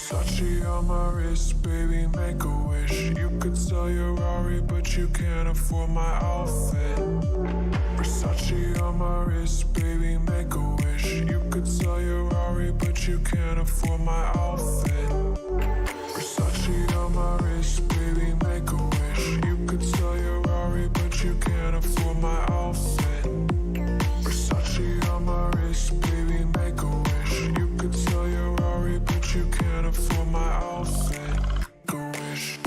Versace on my wrist, baby, make a wish. You could sell your Rari, but you can't afford my outfit. Versace on my wrist, baby, make a wish. You could sell your Rari, but you can't afford my outfit. Versace on my wrist, baby, make a wish. You could sell your Rari, but you can't afford my outfit. Versace on my wrist, baby, make a wish. You could sell your Rari, but you can't afford my outfit. Make a wish.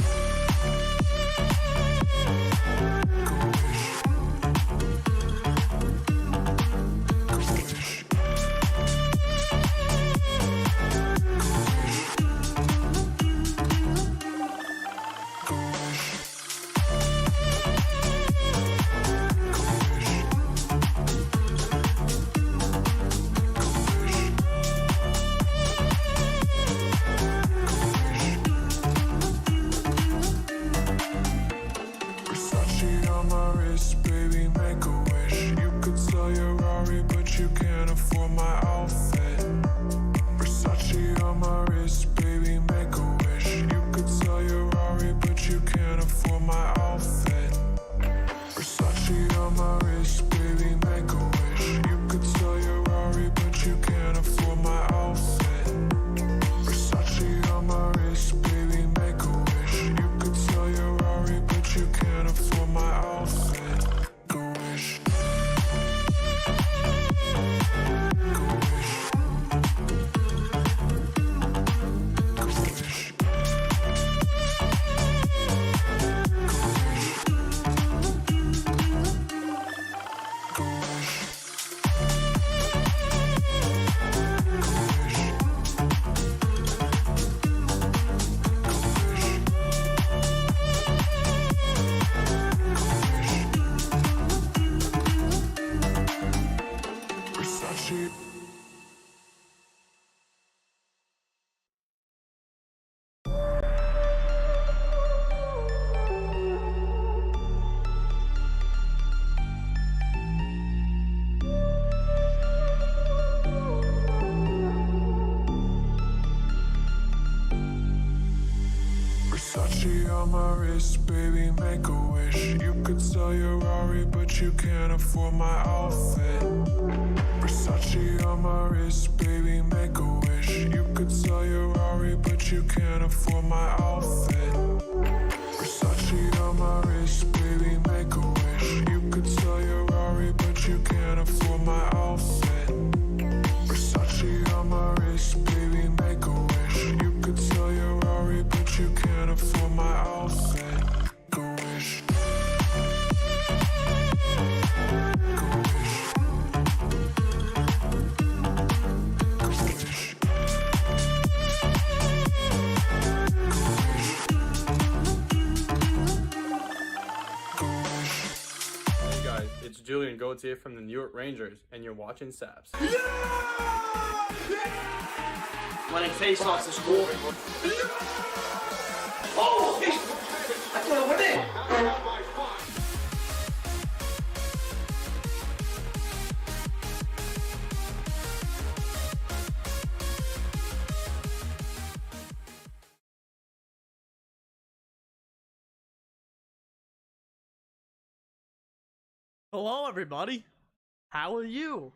Versace on my wrist, baby, make a wish. You could sell your Rari, but you can't afford my outfit. Versace on my wrist, baby, make a wish. You could sell your Rari, but you can't afford my outfit. Versace on my wrist, baby, make a wish. You could sell your Rari, but you can't afford my outfit. Versace on my wrist, baby, make a wish. You could sell your Rari, but you can't afford my outfit. Make a wish. It's Julian Gauthier from the New York Rangers, and you're watching Saps. Winning face-offs to score. Oh! I thought I went in! Hello everybody, how are you?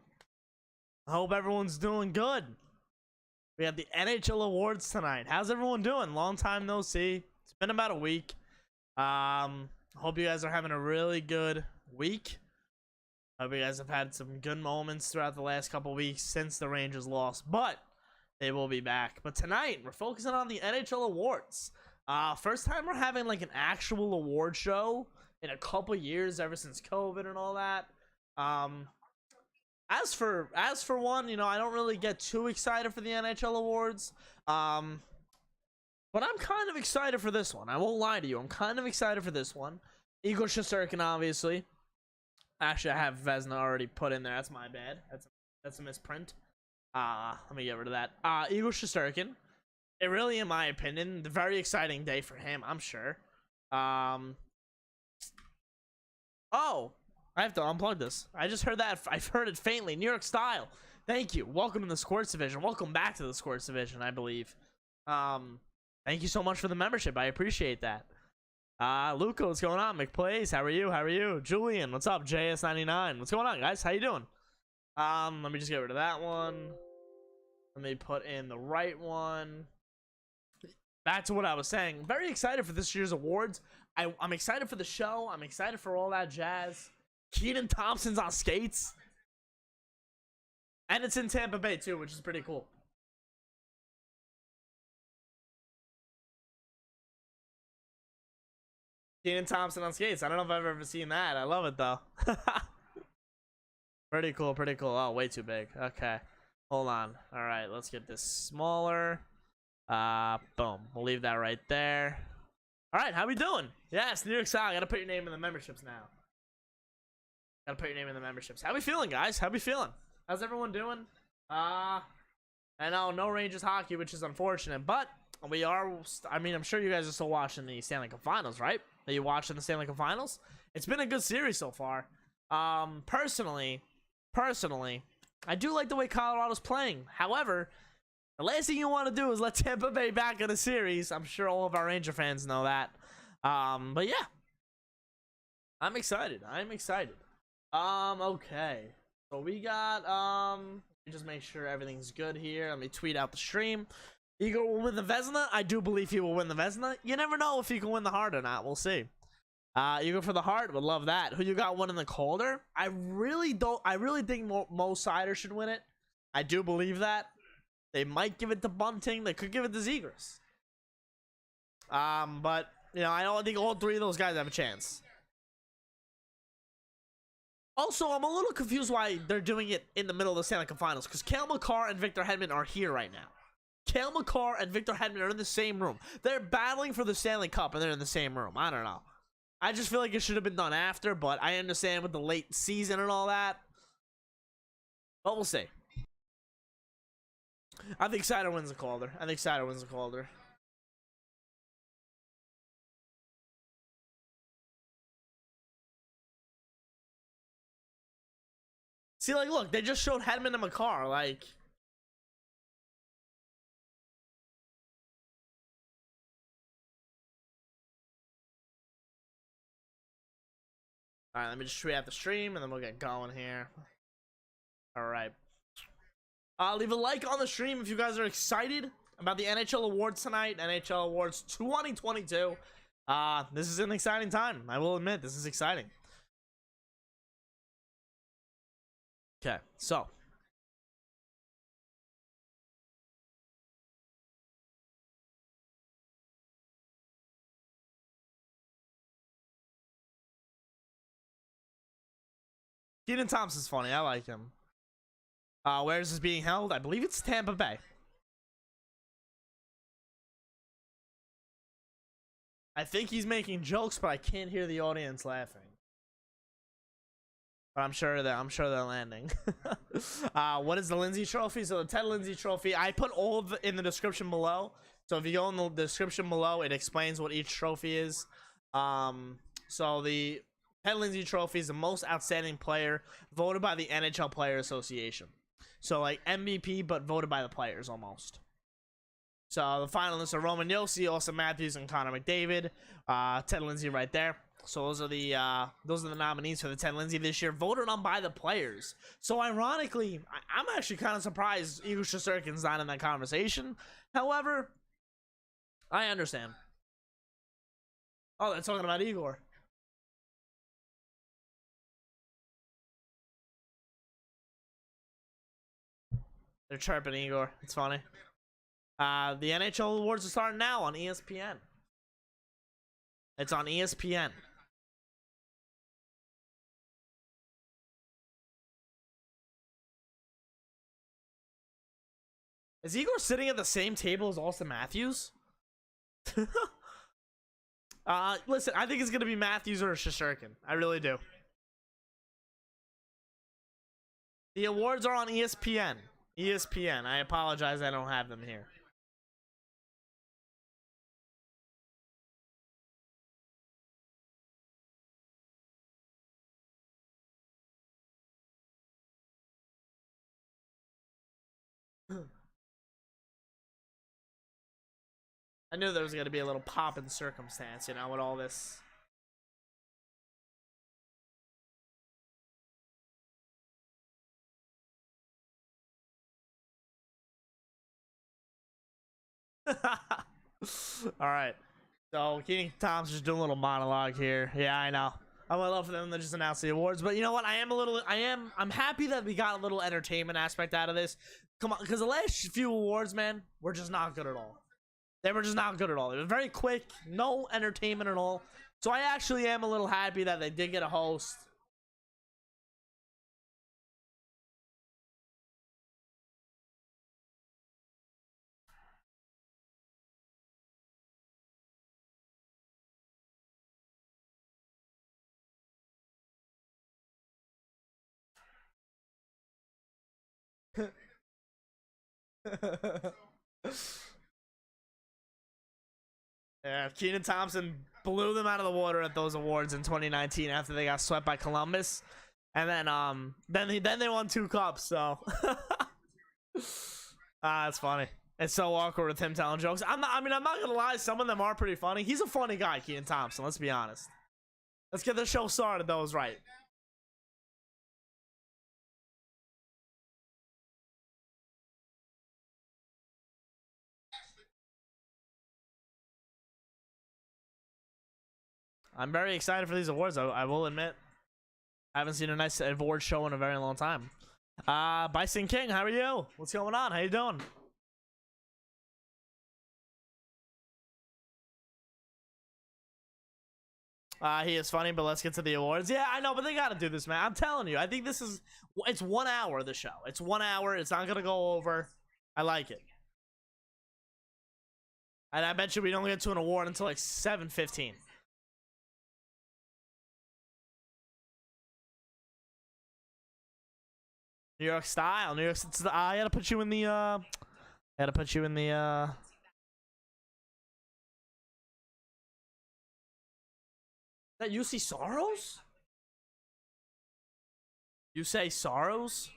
I hope everyone's doing good. We have the NHL Awards tonight. How's everyone doing? Long time no see. It's been about a week. Hope you guys are having a really good week. Hope you guys have had some good moments throughout the last couple weeks since the Rangers lost, but they will be back. But tonight we're focusing on the NHL Awards. First time we're having like an actual award show in a couple years, ever since COVID and all that. As for one, you know, I don't really get too excited for the NHL Awards. But I'm kind of excited for this one. I won't lie to you. I'm kind of excited for this one. Igor Shesterkin, obviously. Actually, I have Vezina already put in there. That's my bad. That's a misprint. Let me get rid of that. Igor Shesterkin. It really, in my opinion, a very exciting day for him, I'm sure. Oh, I have to unplug this. I just heard that. I've heard it faintly. New York style. Thank you. Welcome to the Sports Division. Welcome back to the Sports Division, I believe. Thank you so much for the membership. I appreciate that. Luca, what's going on? McPlace, how are you? How are you? Julian, what's up? JS99, what's going on, guys? How you doing? Let me just get rid of that one. Let me put in the right one. Back to what I was saying. Very excited for this year's awards. I'm excited for the show. I'm excited for all that jazz. Keaton Thompson's on skates. And it's in Tampa Bay, too, which is pretty cool. Keaton Thompson on skates. I don't know if I've ever seen that. I love it, though. Pretty cool, pretty cool. Oh, way too big. Okay. Hold on. All right, let's get this smaller. Boom. We'll leave that right there. All right, how we doing? Yes, New York Style. Gotta put your name in the memberships now. Gotta put your name in the memberships. How we feeling, guys? How we feeling? How's everyone doing? I know, no Rangers hockey, which is unfortunate, but we are. I mean, I'm sure you guys are still watching the Stanley Cup Finals, right? Are you watching the Stanley Cup Finals? It's been a good series so far. Personally, I do like the way Colorado's playing. However, the last thing you want to do is let Tampa Bay back in the series. I'm sure all of our Ranger fans know that. But yeah, I'm excited. I'm excited. Okay. So we got, let me just make sure everything's good here. Let me tweet out the stream. Igor will win the Vezina. I do believe he will win the Vezina. You never know if he can win the Hart or not. We'll see. Igor for the Hart. Would love that. Who you got winning the Calder? I really think Mo Seider should win it. I do believe that. They might give it to Bunting. They could give it to Zegras. But, you know, I don't think all three of those guys have a chance. Also, I'm a little confused why they're doing it in the middle of the Stanley Cup Finals. Because Cale, Makar, and Victor Hedman are here right now. Cale, Makar, and Victor Hedman are in the same room. They're battling for the Stanley Cup, and they're in the same room. I don't know. I just feel like it should have been done after, but I understand with the late season and all that. But we'll see. I think Seider wins the Calder. I think Seider wins the Calder. See, like, look, they just showed Hedman and Makar, like... Alright, let me just tweet out the stream, and then we'll get going here. Alright. Leave a like on the stream if you guys are excited about the NHL Awards tonight. NHL Awards 2022. This is an exciting time. I will admit, this is exciting. Okay, so. Keaton Thompson's funny. I like him. Where is this being held? I believe it's Tampa Bay. I think he's making jokes, but I can't hear the audience laughing. But I'm sure they're landing. What is the Lindsay Trophy? So the Ted Lindsay Trophy, I put all of it in the description below. So if you go in the description below, it explains what each trophy is. So the Ted Lindsay Trophy is the most outstanding player voted by the NHL Player Association. So like MVP, but voted by the players almost. So the finalists are Roman Josi, Auston Matthews, and Connor McDavid. Ted Lindsay right there. So those are the nominees for the Ted Lindsay this year, voted on by the players. So ironically, I'm actually kind of surprised Igor Shesterkin's not in that conversation. However, I understand. Oh, they're talking about Igor. They're chirping Igor. It's funny. The NHL Awards are starting now on ESPN. It's on ESPN. Is Igor sitting at the same table as Auston Matthews? Listen, I think it's gonna be Matthews or Shesterkin. I really do. The awards are on ESPN. ESPN. I apologize, I don't have them here. I knew there was gonna be a little pop in circumstance, you know, with all this. All right. So Keaton Thompson's just doing a little monologue here. Yeah, I know. I would love for them to just announce the awards, but you know what? I'm happy that we got a little entertainment aspect out of this. Come on, because the last few awards, man, were just not good at all. They were just not good at all. It was very quick, no entertainment at all. So I actually am a little happy that they did get a host. Yeah, Keaton Thompson blew them out of the water at those awards in 2019 after they got swept by Columbus, and then they won 2 cups. So that's funny. It's so awkward with him telling jokes. I'm not gonna lie. Some of them are pretty funny. He's a funny guy, Keaton Thompson. Let's be honest. Let's get the show started. That was right. I'm very excited for these awards. I will admit, I haven't seen a nice award show in a very long time. Bison King, how are you? What's going on? How you doing? He is funny, but let's get to the awards. Yeah, I know, but they gotta do this, man. I'm telling you, I think it's 1 hour, the show. It's 1 hour. It's not gonna go over. I like it. And I bet you we don't get to an award until like 7:15. New York style. New York. I gotta put you in the. I gotta put you in the. Is that Juuse Saros? You say Saros?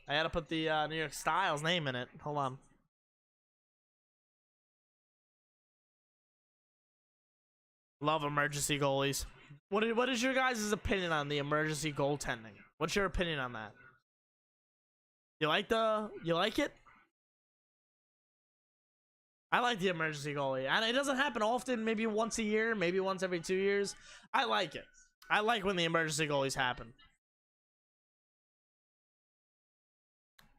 I gotta put the New York Styles name in it. Hold on. Love emergency goalies. What is your guys' opinion on the emergency goaltending? What's your opinion on that? You like it? I like the emergency goalie. And it doesn't happen often, maybe once a year, maybe once every 2 years. I like it. I like when the emergency goalies happen.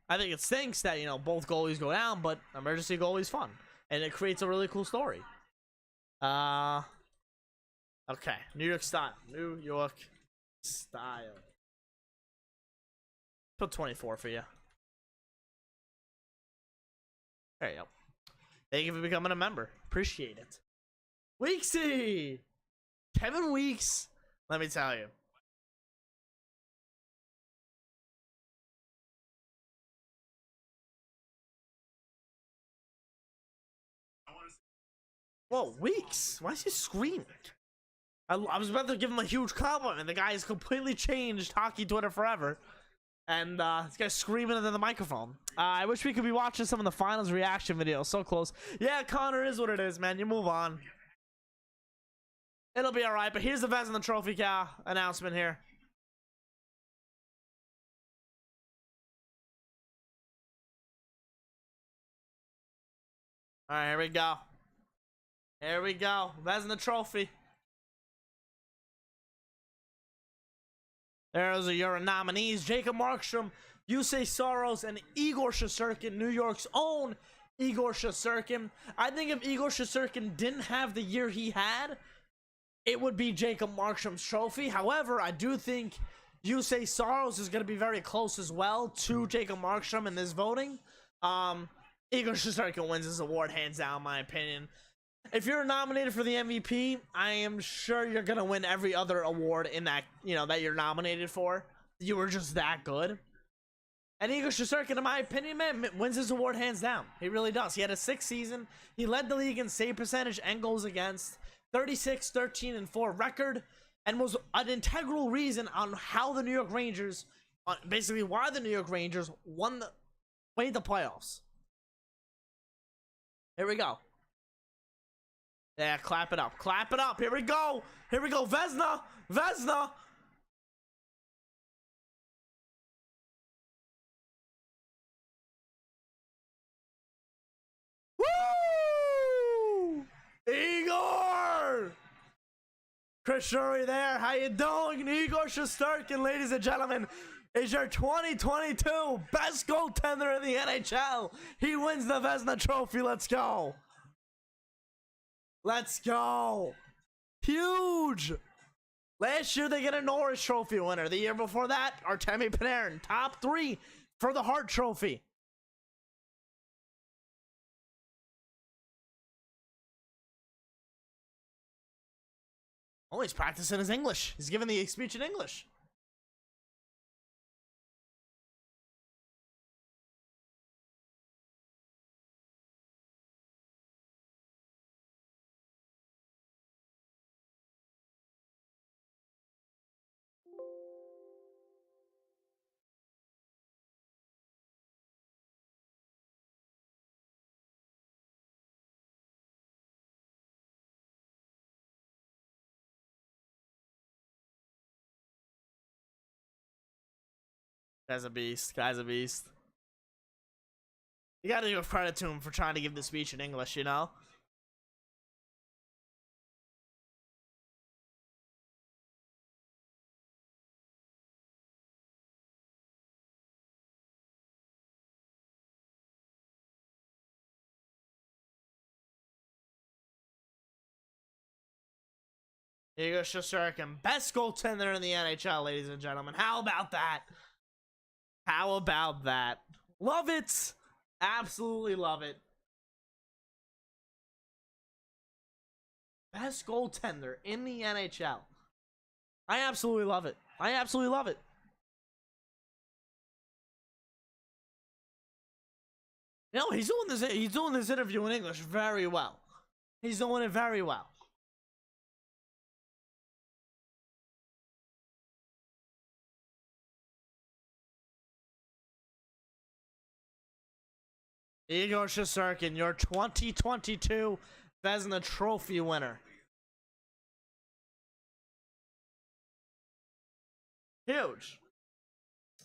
I think it stinks that, you know, both goalies go down, but emergency goalie's fun. And it creates a really cool story. Okay, New York style. New York style. Put 24 for you. There you go. Thank you for becoming a member. Appreciate it. Weeksy! Kevin Weeks. Let me tell you. Whoa, Weeks? Why is he screaming? I was about to give him a huge compliment. The guy has completely changed hockey Twitter forever. And this guy's screaming into the microphone. I wish we could be watching some of the finals reaction videos. So close. Yeah, Connor is what it is, man. You move on. It'll be alright. But here's the Vezina Trophy announcement here. Alright, here we go. Here we go. Vezina Trophy. There's your nominees: Jacob Markstrom, Juuse Saros, and Igor Shesterkin, New York's own Igor Shesterkin. I think if Igor Shesterkin didn't have the year he had, it would be Jacob Markstrom's trophy. However, I do think Juuse Saros is going to be very close as well to Jacob Markstrom in this voting. Igor Shesterkin wins this award hands down, in my opinion. If you're nominated for the MVP, I am sure you're gonna win every other award in that, you know, that you're nominated for. You were just that good. And Igor Shesterkin, in my opinion, man, wins his award hands down. He really does. He had a 6th season. He led the league in save percentage and goals against. 36, 13, and 4 record, and was an integral reason on how the New York Rangers, basically why the New York Rangers made the playoffs. Here we go. Yeah, clap it up. Clap it up. Here we go. Here we go. Vezina. Vezina. Woo! Igor! Chris Shuri there. How you doing? Igor Shesterkin, ladies and gentlemen, is your 2022 best goaltender in the NHL. He wins the Vezina Trophy. Let's go. Let's go. Huge. Last year they get a Norris Trophy winner. The year before that, Artemi Panarin, top 3 for the Hart Trophy. Oh, he's practicing his English. He's giving the speech in English. Guy's a beast. Guy's a beast. You gotta give credit to him for trying to give the speech in English, you know? Igor Shesterkin, best goaltender in the NHL, ladies and gentlemen. How about that? How about that? Love it. Absolutely love it. Best goaltender in the NHL. I absolutely love it. I absolutely love it. You know, he's doing this interview in English very well. He's doing it very well. Igor Shesterkin, your 2022 Vezina Trophy winner. Huge.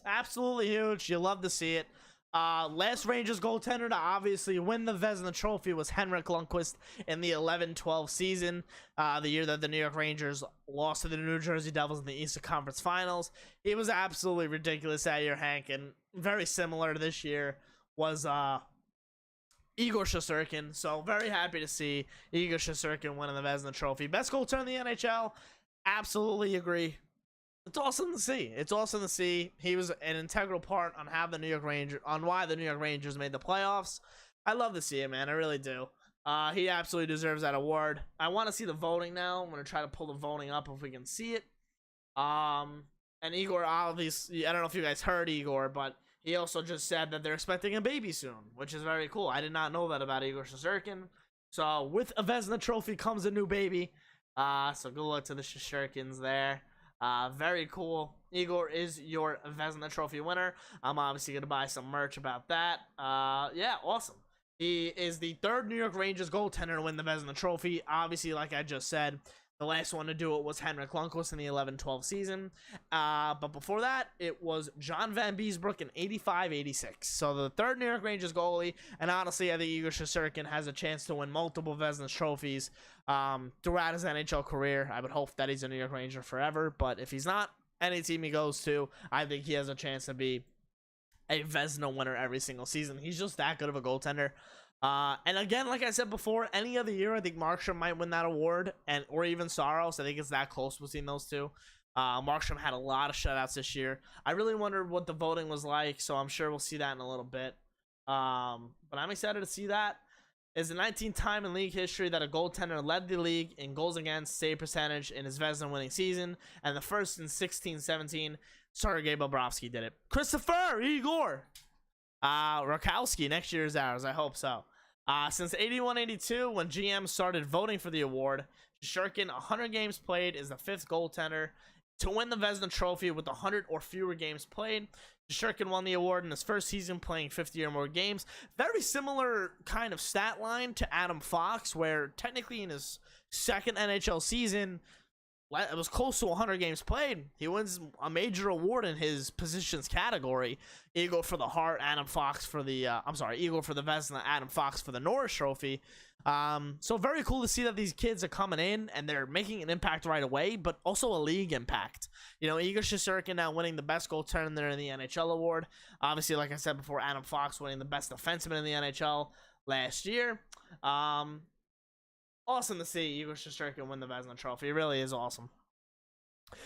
Absolutely huge. You love to see it. Last Rangers goaltender to obviously win the Vezina Trophy was Henrik Lundqvist in the 11-12 season, the year that the New York Rangers lost to the New Jersey Devils in the Eastern Conference Finals. It was absolutely ridiculous that year, Hank, and very similar to this year was Igor Shesterkin. So very happy to see Igor Shesterkin winning the Vezina Trophy. Best goaltender in the NHL. Absolutely agree. It's awesome to see. It's awesome to see. He was an integral part on how the New York Rangers, on why the New York Rangers made the playoffs. I love to see it, man. I really do. He absolutely deserves that award. I want to see the voting now. I'm gonna try to pull the voting up if we can see it. And Igor, obviously, I don't know if you guys heard Igor, but he also just said that they're expecting a baby soon, which is very cool. I did not know that about Igor Shesterkin. So with a Vezina Trophy comes a new baby. So good luck to the Shesterkins there. Very cool. Igor is your Vezina Trophy winner. I'm obviously going to buy some merch about that. Yeah, awesome. He is the third New York Rangers goaltender to win the Vezina Trophy. Obviously, like I just said, the last one to do it was Henrik Lundqvist in the 11-12 season. But before that, it was John Van Beesbrook in 85-86. So the third New York Rangers goalie. And honestly, I think Igor Shesterkin has a chance to win multiple Vezina trophies throughout his NHL career. I would hope that he's a New York Ranger forever. But if he's not, any team he goes to, I think he has a chance to be a Vezina winner every single season. He's just that good of a goaltender. And again, like I said before, any other year, I think Markstrom might win that award, or even Saros. I think it's that close between those two. Markstrom had a lot of shutouts this year. I really wondered what the voting was like, so I'm sure we'll see that in a little bit. But I'm excited to see that. It's the 19th time in league history that a goaltender led the league in goals against, save percentage in his Vezina winning season, and the first in 16-17. Sergei Bobrovsky did it. Christopher, Igor, Rakowski, next year is ours. I hope so. Since 81-82, when GM started voting for the award, Shesterkin, 100 games played, is the 5th goaltender to win the Vezina Trophy with 100 or fewer games played. Shesterkin won the award in his first season playing 50 or more games. Very similar kind of stat line to Adam Fox, where technically in his second NHL season, it was close to 100 games played. He wins a major award in his positions category. Igor for the Hart, Adam Fox for the, Igor for the Vezina, Adam Fox for the Norris Trophy. So very cool to see that these kids are coming in and they're making an impact right away, but also a league impact. You know, Igor Shesterkin now winning the best goaltender in the NHL award. Obviously, like I said before, Adam Fox winning the best defenseman in the NHL last year. Awesome to see Igor Shesterkin win the Vezina Trophy. It really is awesome.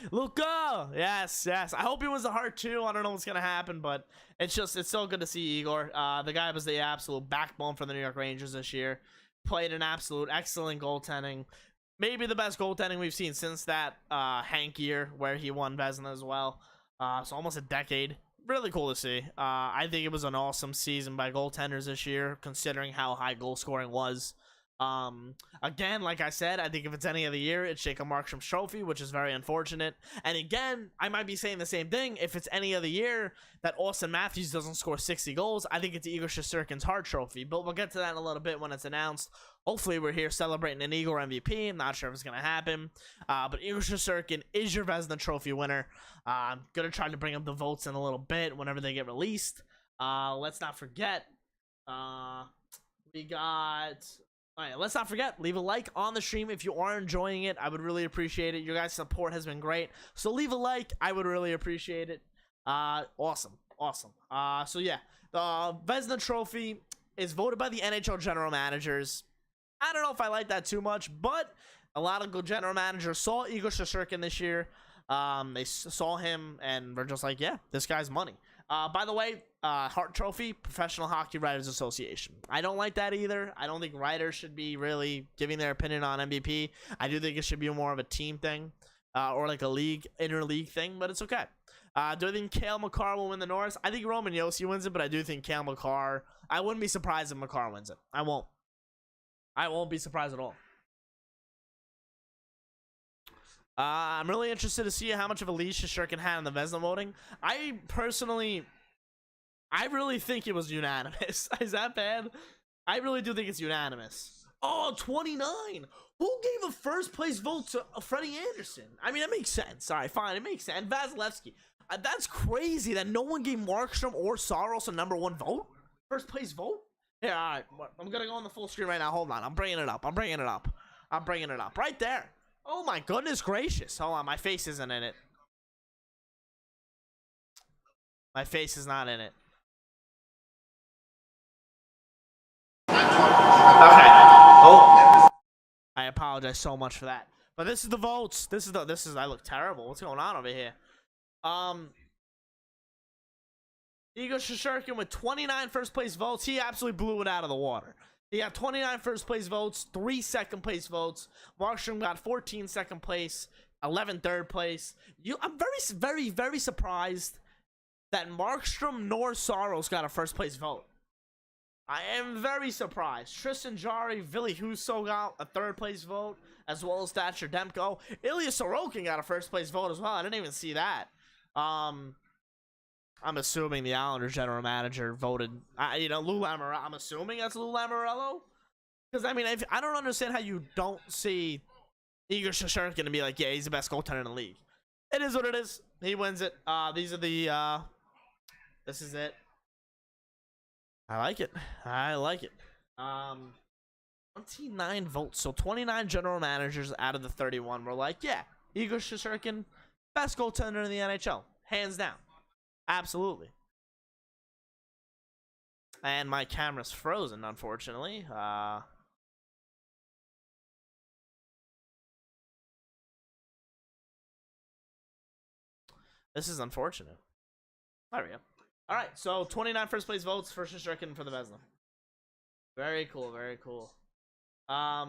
Luka! Yes. I hope he wins the Hart too. I don't know what's going to happen, but it's so good to see Igor. The guy was the absolute backbone for the New York Rangers this year. Played an absolute excellent goaltending. Maybe the best goaltending we've seen since that Hank year where he won Vezina as well. So almost a decade. Really cool to see. I think it was an awesome season by goaltenders this year, considering how high goal scoring was. Again, like I said, I think if it's any other year, it's Jacob Markstrom's trophy, which is very unfortunate. And again, I might be saying the same thing. If it's any other year that Auston Matthews doesn't score 60 goals, I think it's Igor Shesterkin's Hart Trophy. But we'll get to that in a little bit when it's announced. Hopefully, we're here celebrating an Igor MVP. I'm not sure if it's going to happen. But Igor Shesterkin is your Vezina Trophy winner. I'm going to try to bring up the votes in a little bit whenever they get released. Let's not forget, we got... All right, let's not forget, leave a like on the stream if you are enjoying it. I would really appreciate it. Your guys' support has been great. So leave a like. I would really appreciate it. Awesome. So yeah, the Vezina Trophy is voted by the NHL general managers. I don't know if I like that too much, but a lot of good general managers saw Igor Shesterkin this year. They saw him and were just like, yeah, this guy's money. By the way, Hart Trophy, Professional Hockey Writers Association. I don't like that either. I don't think writers should be really giving their opinion on MVP. I do think it should be more of a team thing, or like a interleague thing, but it's okay. Do I think Cale Makar will win the Norris? I think Roman Josi wins it, but I do think Cale Makar, I wouldn't be surprised if Makar wins it. I won't be surprised at all. I'm really interested to see how much of a lead Shesterkin had in the Vezina voting. I really think it was unanimous. Is that bad? I really do think it's unanimous. Oh, 29. Who gave a first place vote to Freddie Anderson? I mean, that makes sense. All right, fine. It makes sense. Vasilevsky. That's crazy that no one gave Markstrom or Saros a #1 vote. First place vote? Yeah, all right. I'm going to go on the full screen right now. Hold on. I'm bringing it up. Right there. Oh my goodness gracious. Hold on, my face isn't in it. My face is not in it. Okay. Oh. I apologize so much for that. But this is the votes. I look terrible. What's going on over here? Igor Shesterkin with 29 first place votes. He absolutely blew it out of the water. He got 29 first place votes, 3 second place votes. Markstrom got 14 second place, 11 third place. I'm very surprised that Markstrom nor Saros got a first place vote. I am very surprised. Tristan Jarry, Ville Husso got a third place vote, as well as Thatcher Demko. Ilya Sorokin got a first place vote as well. I didn't even see that. I'm assuming the Islanders general manager voted, Lou Lamoriello. I'm assuming that's Lou Lamoriello. Because, I mean, I don't understand how you don't see Igor Shesterkin and be like, yeah, he's the best goaltender in the league. It is what it is. He wins it. These are the, this is it. I like it. 29 votes. So 29 general managers out of the 31 were like, yeah, Igor Shesterkin, best goaltender in the NHL. Hands down. Absolutely. And my camera's frozen, unfortunately. This is unfortunate. There we go. All right, so 29 first place votes for Shesterkin for the Vezina. Very cool, very cool. I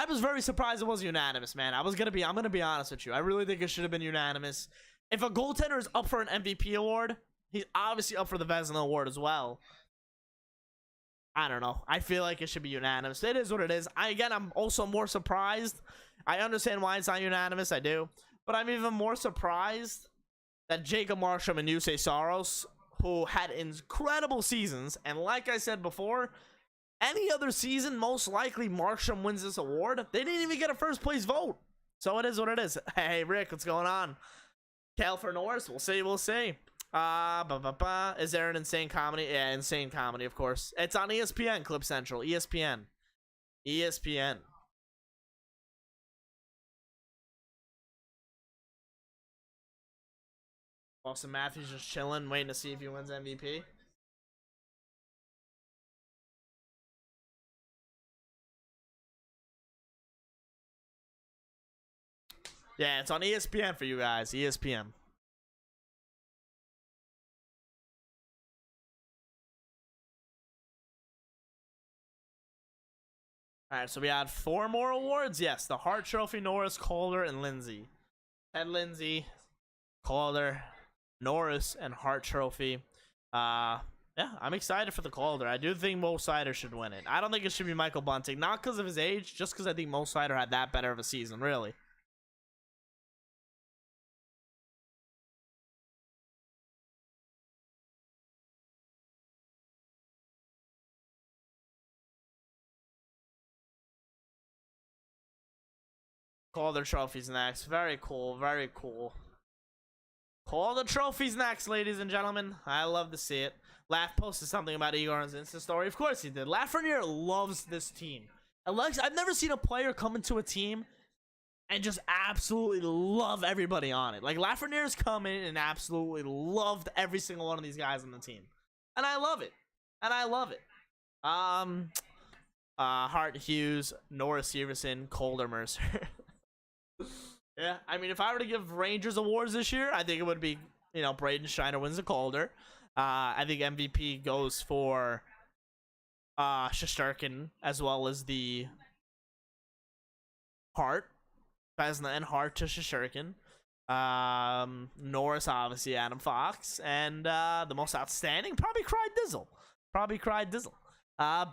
was very surprised it was unanimous, man. I'm gonna be honest with you. I really think it should have been unanimous. If a goaltender is up for an MVP award, he's obviously up for the Vezina award as well. I don't know. I feel like it should be unanimous. It is what it is. I'm also more surprised. I understand why it's not unanimous. I do. But I'm even more surprised that Jacob Markstrom and Juuse Saros, who had incredible seasons, and like I said before, any other season, most likely Markstrom wins this award. They didn't even get a first place vote. So it is what it is. Hey, Rick, what's going on? Cale for Norris? We'll see, we'll see. Is there an insane comedy? Yeah, insane comedy, of course. It's on ESPN, Clip Central. ESPN. ESPN. Auston Matthews just chilling, waiting to see if he wins MVP. Yeah, it's on ESPN for you guys. ESPN. Alright, so we had 4 more awards. Yes, the Hart Trophy, Norris, Calder, and Lindsay. Ted Lindsay, Calder, Norris, and Hart Trophy. Yeah, I'm excited for the Calder. I do think Mo Seider should win it. I don't think it should be Michael Bunting. Not because of his age, just because I think Mo Seider had that better of a season, really. Calder Trophy's next. Very cool, very cool. Calder Trophy's next, ladies and gentlemen. I love to see it. Laugh posted something about Igor on his Insta story. Of course he did. Lafreniere loves this team. I've never seen a player come into a team and just absolutely love everybody on it. Like, Lafreniere's come in and absolutely loved every single one of these guys on the team. And I love it. And I love it. Hart, Hughes, Norris, Severson, Calder, Mercer. Yeah, I mean, if I were to give Rangers awards this year, I think it would be, you know, Braden Schneider wins the Calder. I think MVP goes for Shesterkin, as well as the Hart. Vezina and Hart to Shesterkin. Norris, obviously, Adam Fox. And the most outstanding, probably Cried Dizzle.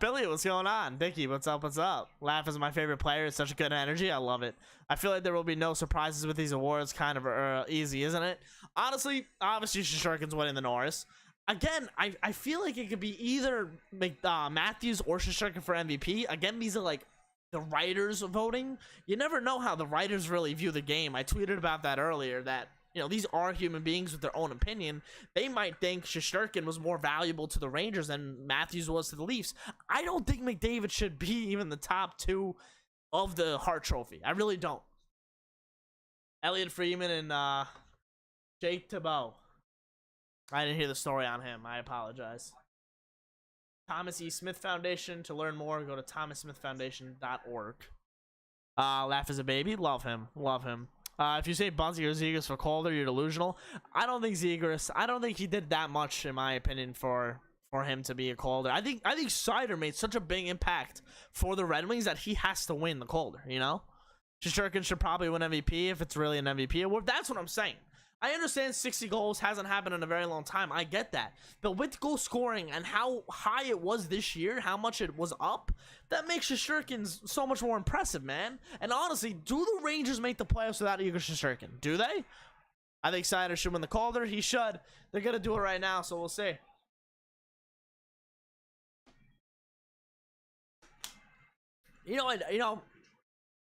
Billy, what's going on? Dickie, what's up? What's up? Laugh is my favorite player. It's such good energy. I love it. I feel like there will be no surprises with these awards. Kind of easy, isn't it? Honestly, obviously, Shesterkin's winning the Norris. Again, I feel like it could be either Matthews or Shesterkin for MVP. Again, these are like the writers voting. You never know how the writers really view the game. I tweeted about that earlier, that, you know, these are human beings with their own opinion. They might think Shesterkin was more valuable to the Rangers than Matthews was to the Leafs. I don't think McDavid should be even the top 2 of the Hart Trophy. I really don't. Elliot Freeman and Jake Thibault. I didn't hear the story on him. I apologize. Thomas E. Smith Foundation. To learn more, go to thomassmithfoundation.org. Laugh is a baby. Love him. Love him. If you say Bunting or Zegras for Calder, you're delusional. I don't think Zegras. I don't think he did that much, in my opinion, for him to be a Calder. I think Seider made such a big impact for the Red Wings that he has to win the Calder. You know, Shesterkin should probably win MVP if it's really an MVP award. That's what I'm saying. I understand 60 goals hasn't happened in a very long time. I get that. But with goal scoring and how high it was this year, how much it was up, that makes Shesterkin so much more impressive, man. And honestly, do the Rangers make the playoffs without Igor Shesterkin? Do they? I think Seider should win the Calder. He should. They're going to do it right now, so we'll see. You know,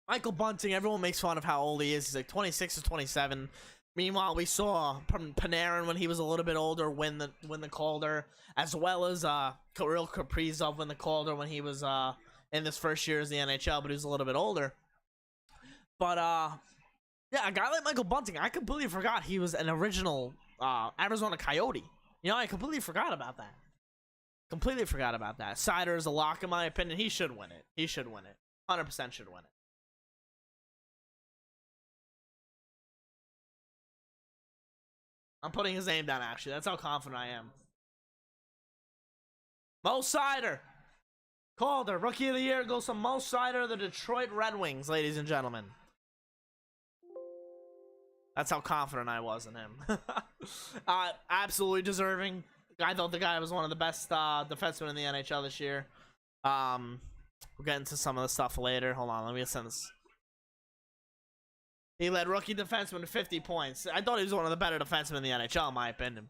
Michael Bunting, everyone makes fun of how old he is. He's like 26 or 27. Meanwhile, we saw Panarin when he was a little bit older win the Calder, as well as Kirill Kaprizov win the Calder when he was in his first year as the NHL, but he was a little bit older. But yeah, a guy like Michael Bunting, I completely forgot he was an original Arizona Coyote. You know, I completely forgot about that. Completely forgot about that. Seider is a lock in my opinion. He should win it. He should win it. 100% should win it. I'm putting his name down, actually. That's how confident I am. Mo Seider. Calder. Rookie of the Year goes to Mo Seider, the Detroit Red Wings, ladies and gentlemen. That's how confident I was in him. Absolutely deserving. I thought the guy was one of the best defensemen in the NHL this year. We'll get into some of the stuff later. Hold on, let me send this. He led rookie defenseman to 50 points. I thought he was one of the better defensemen in the NHL, in my opinion.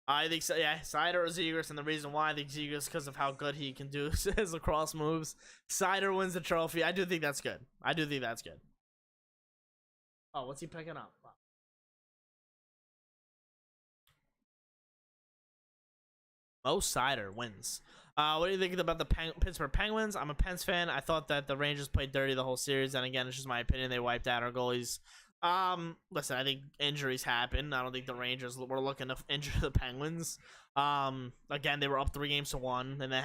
I think so, yeah, Seider or Zegras, and the reason why I think Zegras because of how good he can do his lacrosse moves. Seider wins the trophy. I do think that's good. I do think that's good. Oh, what's he picking up? Wow. Mo Seider wins. What do you think about the Pittsburgh Penguins? I'm a Pens fan. I thought that the Rangers played dirty the whole series, and again, it's just my opinion. They wiped out our goalies. Listen, I think injuries happen. I don't think the Rangers were looking to injure the Penguins. Again, they were up 3-1, and they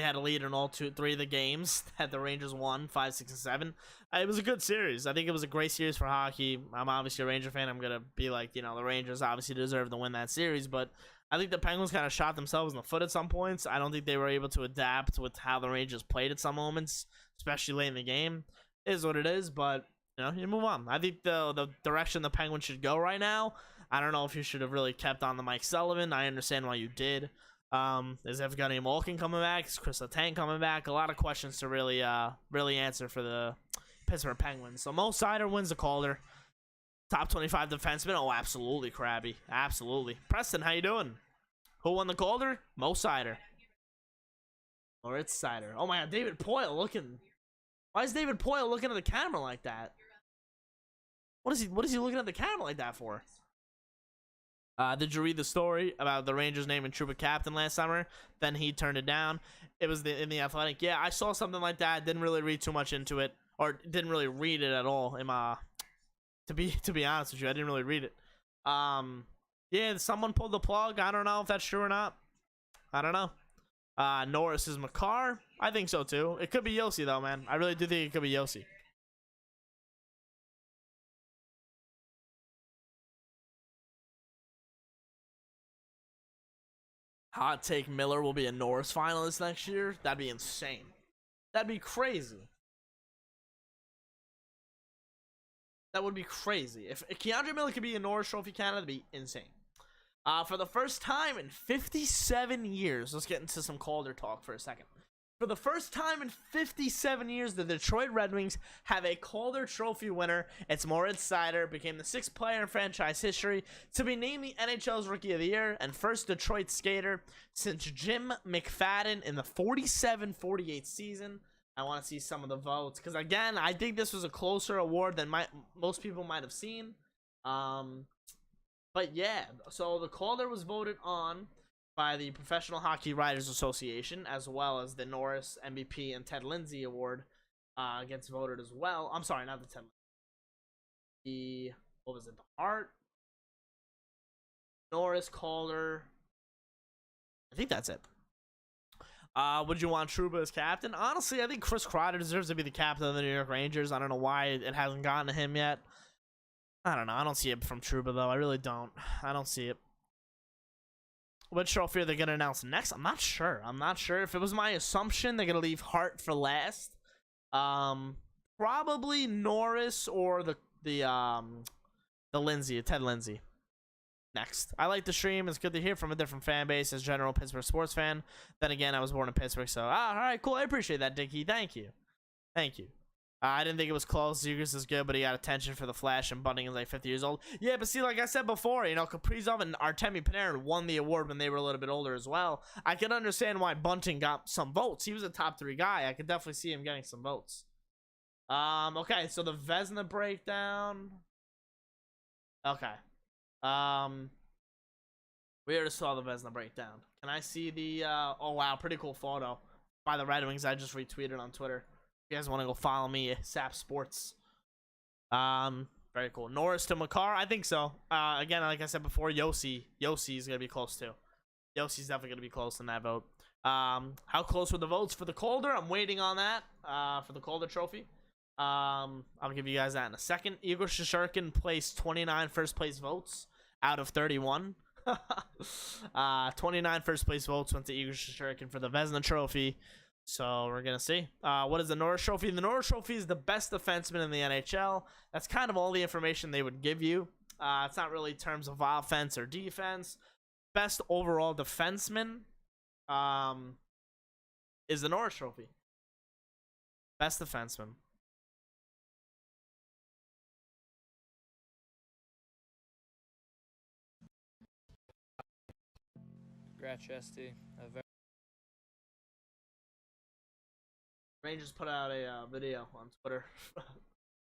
had a lead in all three of the games that the Rangers won, 5, 6, and 7. It was a good series. I think it was a great series for hockey. I'm obviously a Ranger fan. I'm gonna be like, the Rangers obviously deserve to win that series, but I think the Penguins kind of shot themselves in the foot at some points. I don't think they were able to adapt with how the Rangers played at some moments, especially late in the game. It is what it is, but you move on. I think the direction the Penguins should go right now, I don't know if you should have really kept on the Mike Sullivan. I understand why you did. Is Evgeny Malkin coming back? Is Chris Letang coming back? A lot of questions to really answer for the Pittsburgh Penguins. So Mo Seider wins the Calder. Top 25 defenseman. Oh, absolutely, Krabby. Absolutely. Preston, how you doing? Who won the Calder? Mo Seider. Moritz Seider. Oh my God, David Poyle looking. Why is David Poyle looking at the camera like that? What is he looking at the camera like that for? Did you read the story about the Rangers naming Trouba captain last summer? Then he turned it down. It was in the Athletic. Yeah, I saw something like that. Didn't really read too much into it, or didn't really read it at all. To be honest with you, I didn't really read it. Yeah, someone pulled the plug. I don't know if that's true or not. I don't know. Norris is Makar. I think so too. It could be Josi though, man. I really do think it could be Josi. Hot take: Miller will be a Norris finalist next year. That'd be insane. That'd be crazy. That would be crazy. If Keandre Miller could be a Norris Trophy candidate, that'd be insane. For the first time in 57 years, let's get into some Calder talk for a second. For the first time in 57 years, the Detroit Red Wings have a Calder Trophy winner. It's Moritz Seider, became the 6th player in franchise history to be named the NHL's Rookie of the Year and first Detroit skater since Jim McFadden in the 47-48 season. I want to see some of the votes because, again, I think this was a closer award than most people might have seen. But yeah, so the Calder was voted on by the Professional Hockey Writers Association, as well as the Norris MVP and Ted Lindsay Award gets voted as well. I'm sorry, not the Ted. What was it? The Hart, Norris, Calder. I think that's it. Would you want Trouba as captain? Honestly, I think Chris Kreider deserves to be the captain of the New York Rangers. I don't know why it hasn't gotten to him yet. I don't know. I don't see it from Trouba, though. I really don't. I don't see it. What trophy are they going to announce next? I'm not sure. I'm not sure. If it was my assumption, they're going to leave Hart for last. Probably Norris or the Lindsay, Ted Lindsay. Next. I like the stream. It's good to hear from a different fan base as general Pittsburgh sports fan. Then again, I was born in Pittsburgh, so all right, cool. I appreciate that, Dickie. Thank you. Thank you. I didn't think it was close. Zegras is good, but he got attention for the Flash, and Bunting is like 50 years old. Yeah, but see, like I said before, Kaprizov and Artemi Panarin won the award when they were a little bit older as well. I can understand why Bunting got some votes. He was a top 3 guy. I could definitely see him getting some votes. Okay, so the Vezina breakdown. Okay. We already saw the Vezina breakdown. Can I see the, oh wow, pretty cool photo by the Red Wings I just retweeted on Twitter. If you guys want to go follow me, Sap Sports. Very cool. Norris to Makar, I think so. Again, like I said before, Josi is gonna be close too. Josi's definitely gonna be close in that vote. How close were the votes for the Calder? I'm waiting on that. For the Calder Trophy. I'll give you guys that in a second. Igor Shesterkin placed 29 first place votes out of 31. 29 first place votes went to Igor Shesterkin for the Vezina Trophy. So we're gonna see. What is the Norris Trophy? The Norris Trophy is the best defenseman in the NHL. That's kind of all the information they would give you. It's not really terms of offense or defense. Best overall defenseman is the Norris Trophy. Best defenseman. Congrats, Chesty. Rangers put out a video on Twitter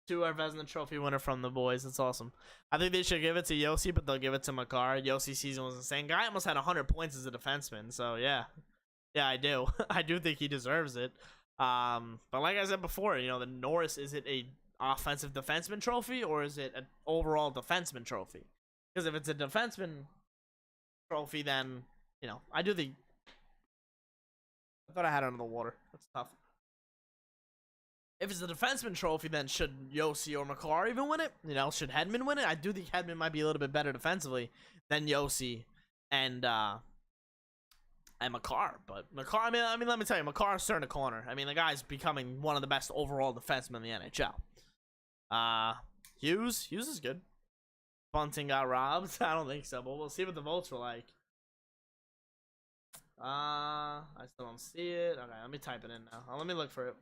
to our Vezina Trophy winner from the boys. That's awesome. I think they should give it to Josi, but they'll give it to Makar. Josi's season was insane. Guy almost had 100 points as a defenseman, so yeah. Yeah, I do. I do think he deserves it. But like I said before, you know, the Norris, is it a offensive defenseman trophy or is it an overall defenseman trophy? Because if it's a defenseman trophy, then, you know, I do think... I thought I had it under the water. That's tough. If it's a defenseman trophy, then should Josi or Makar even win it? You know, should Hedman win it? I do think Hedman might be a little bit better defensively than Josi and Makar. But Makar, I mean, let me tell you, Makar's turning a corner. I mean, the guy's becoming one of the best overall defensemen in the NHL. Juuse is good. Bunting got robbed. I don't think so, but we'll see what the votes were like. I still don't see it. Okay, let me type it in now. Let me look for it.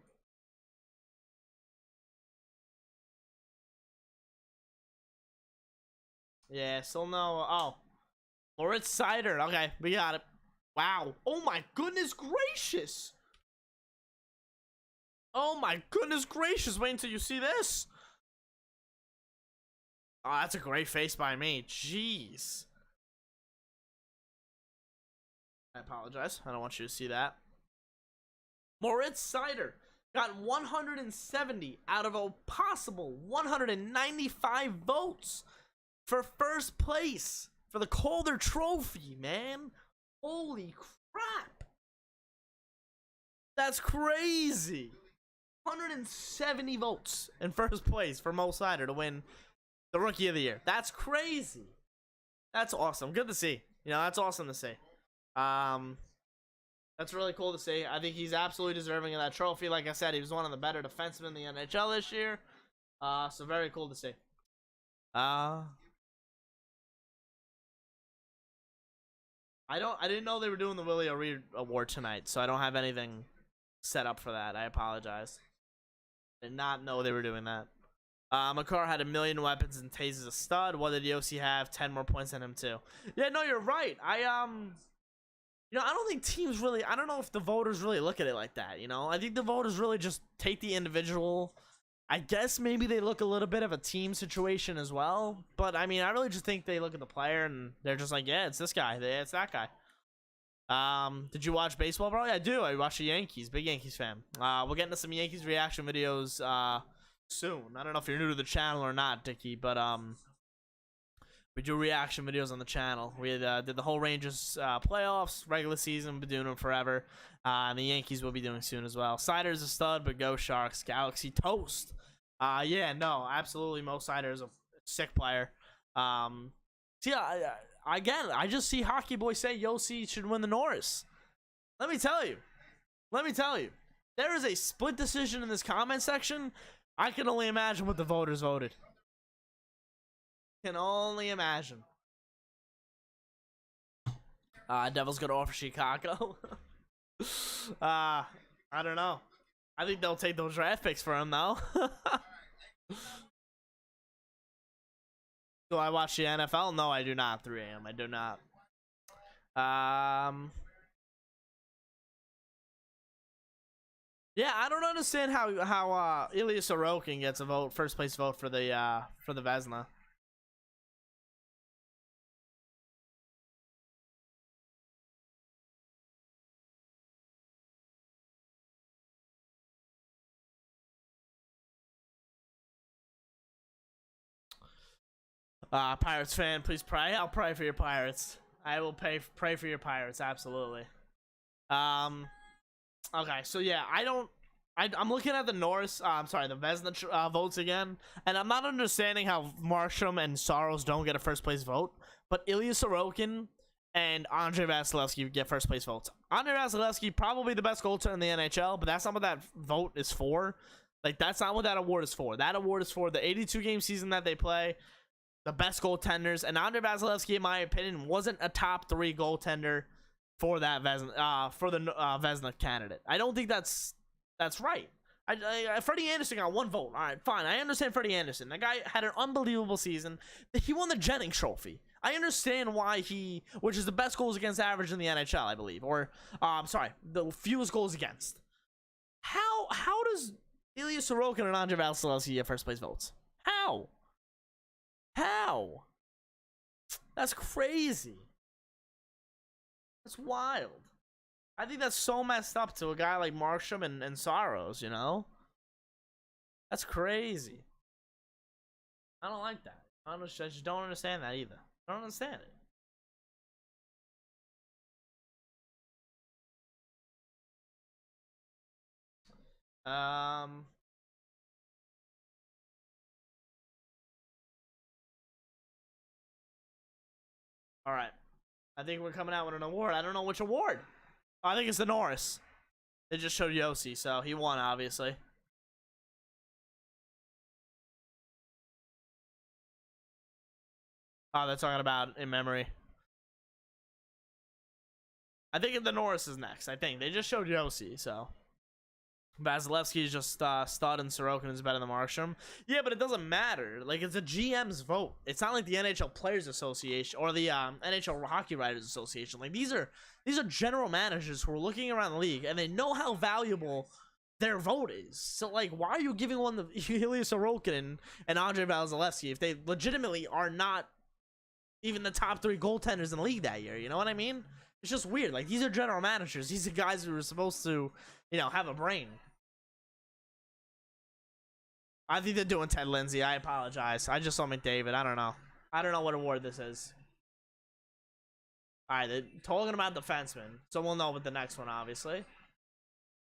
Yeah, still no. Oh, Moritz Seider. Okay, we got it. Wow. Oh my goodness gracious. Oh my goodness gracious. Wait until you see this. Oh, that's a great face by me. Jeez. I apologize. I don't want you to see that. Moritz Seider got 170 out of a possible 195 votes for first place for the Calder Trophy, man. Holy crap. That's crazy. 170 votes in first place for Mo Seider to win the Rookie of the Year. That's crazy. That's awesome. Good to see. You know, that's awesome to see. That's really cool to see. I think he's absolutely deserving of that trophy. Like I said, he was one of the better defensemen in the NHL this year. So very cool to see. I didn't know they were doing the Willie O'Ree Award tonight, so I don't have anything set up for that. I apologize. Did not know they were doing that. Makar had 1,000,000 weapons and Taze is a stud. What did Josi have? 10 more points than him too. Yeah, no, you're right. You know, I don't think teams really, I don't know if the voters really look at it like that, you know? I think the voters really just take the individual. I guess maybe they look a little bit of a team situation as well. But, I mean, I really just think they look at the player and they're just like, yeah, it's this guy. It's that guy. Did you watch baseball, bro? Yeah, I do. I watch the Yankees. Big Yankees fan. We'll get into some Yankees reaction videos soon. I don't know if you're new to the channel or not, Dickie, but we do reaction videos on the channel. We did the whole Rangers playoffs, regular season. We've been doing them forever. And the Yankees will be doing soon as well. Seider's a stud, but go Sharks. Galaxy toast. Yeah, no, absolutely. Mo Seider is a sick player. Yeah, again, I just see Hockey Boy say Josi should win the Norris. Let me tell you. There is a split decision in this comment section. I can only imagine what the voters voted. Can only imagine. Devils gonna offer Chicago. I don't know. I think they'll take those draft picks for him though. Do I watch the NFL? No, I do not. 3 a.m. I do not. Yeah, I don't understand how Ilya Sorokin gets a vote, first place vote for the Vezina. Pirates fan, please pray. I'll pray for your Pirates. I will pray for your Pirates, absolutely. Okay, so yeah, I'm looking at the Norris, I'm sorry, the Vezina votes again, and I'm not understanding how Markstrom and Saros don't get a first place vote, but Ilya Sorokin and Andrei Vasilevsky get first place votes. Andrei Vasilevsky, probably the best goaltender in the NHL, but that's not what that vote is for. Like, that's not what that award is for. That award is for the 82-game season that they play, the best goaltenders, and Andrei Vasilevsky, in my opinion, wasn't a top 3 goaltender for that Vezina, for the Vezina candidate. I don't think that's right. Freddie Anderson got 1 vote. All right, fine. I understand Freddie Anderson. That guy had an unbelievable season. He won the Jennings Trophy. I understand why which is the best goals against average in the NHL, I believe, or sorry, the fewest goals against. How does Ilya Sorokin and Andre Vasilevsky get first place votes? How? That's crazy. That's wild. I think that's so messed up to a guy like Markstrom and Saros, you know? That's crazy. I don't like that. I just don't understand that either. I don't understand it. All right. I think we're coming out with an award. I don't know which award. I think it's the Norris. They just showed Josi, so he won, obviously. Oh, they're talking about in memory. I think the Norris is next. I think they just showed Josi, so Vasilevsky is just stud and Sorokin is better than Markstrom. Yeah, but it doesn't matter. Like, it's a GM's vote. It's not like the NHL Players Association or the NHL Hockey Writers Association. Like, these are general managers who are looking around the league and they know how valuable their vote is. So, like, why are you giving one to Ilya Sorokin and Andre Vasilevsky if they legitimately are not even the top 3 goaltenders in the league that year? You know what I mean? It's just weird. Like, these are general managers. These are guys who are supposed to, you know, have a brain. I think they're doing Ted Lindsay. I apologize. I just saw McDavid. I don't know. I don't know what award this is. All right, they're talking about defenseman, so we'll know with the next one, obviously.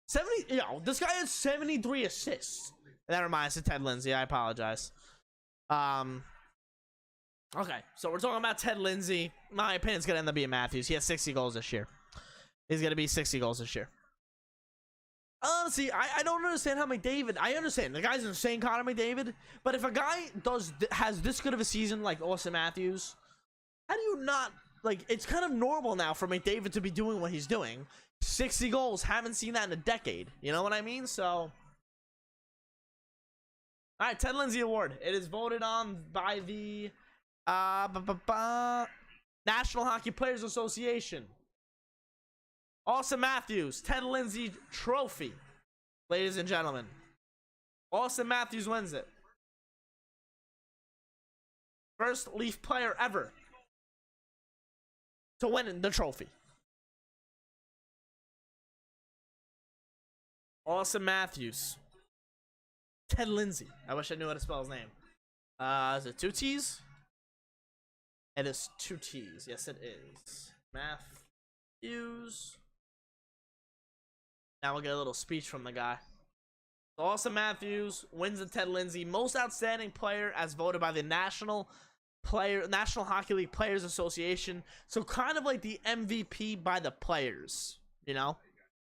70. Yo, this guy has 73 assists. That reminds me of Ted Lindsay. I apologize. Okay, so we're talking about Ted Lindsay. My opinion is gonna end up being Matthews. He has 60 goals this year. He's gonna be 60 goals this year. Honestly, I don't understand how McDavid. I understand the guy's insane, Connor McDavid. But if a guy has this good of a season like Auston Matthews, how do you not, like, it's kind of normal now for McDavid to be doing what he's doing. 60 goals, haven't seen that in a decade. You know what I mean? So, all right, Ted Lindsay Award. It is voted on by the National Hockey Players Association. Auston Matthews, Ted Lindsay Trophy. Ladies and gentlemen, Auston Matthews wins it. First Leaf player ever to win the trophy. Auston Matthews. Ted Lindsay. I wish I knew how to spell his name. Is it 2 T's? It is 2 T's. Yes, it is. Matthews. Now we'll get a little speech from the guy. Auston Matthews wins the Ted Lindsay Most Outstanding Player as voted by the National Hockey League Players Association. So kind of like the MVP by the players, you know?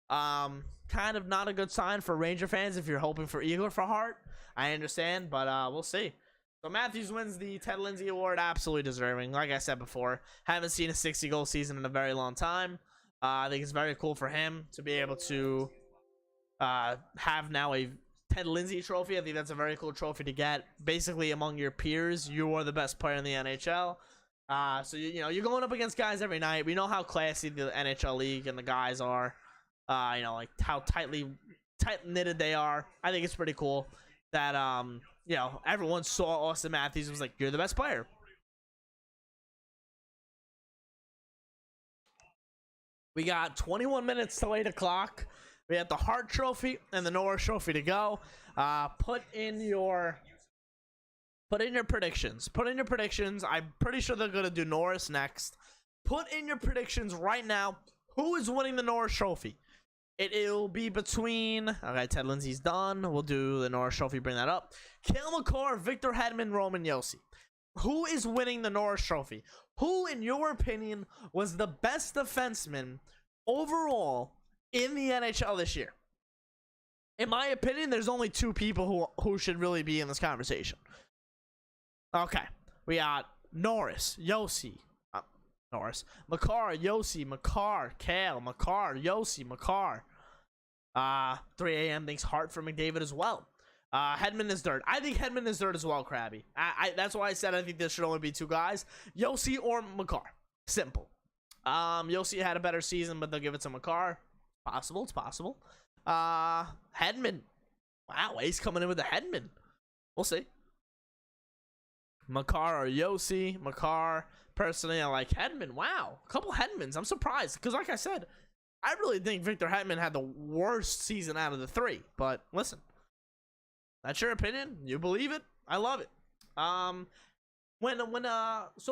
Kind of not a good sign for Ranger fans if you're hoping for Igor for Hart. I understand, but we'll see. So Matthews wins the Ted Lindsay Award, absolutely deserving. Like I said before, haven't seen a 60-goal season in a very long time. I think it's very cool for him to be able to have now a Ted Lindsay trophy. I think that's a very cool trophy to get. Basically, among your peers, you are the best player in the NHL. So, you know, you're going up against guys every night. We know how classy the NHL league and the guys are. You know, like how tight-knitted they are. I think it's pretty cool that, you know, everyone saw Auston Matthews and was like, you're the best player. We got 21 minutes till 8 o'clock. We have the Hart Trophy and the Norris Trophy to go. Put in your predictions. Put in your predictions. I'm pretty sure they're going to do Norris next. Put in your predictions right now. Who is winning the Norris Trophy? It'll be between... Okay, Ted Lindsay's done. We'll do the Norris Trophy. Bring that up. Cale, Makar, Victor Hedman, Roman Josi. Who is winning the Norris Trophy? Who, in your opinion, was the best defenseman overall in the NHL this year? In my opinion, there's only 2 people who should really be in this conversation. Okay, we got Norris, Josi, Makar, Josi, Makar, Cale, Makar, Josi, Makar. 3 a.m. thinks Hart for McDavid as well. Hedman is third. I think Hedman is third as well, Krabby. That's why I said I think there should only be 2 guys. Josi or Makar. Simple. Josi had a better season, but they'll give it to Makar. Possible. It's possible. Hedman. Wow, Ace coming in with the Hedman. We'll see. Makar or Josi. Makar. Personally, I like Hedman. Wow. A couple Hedmans. I'm surprised. Because like I said, I really think Victor Hedman had the worst season out of the 3. But listen. That's your opinion. You believe it. I love it. So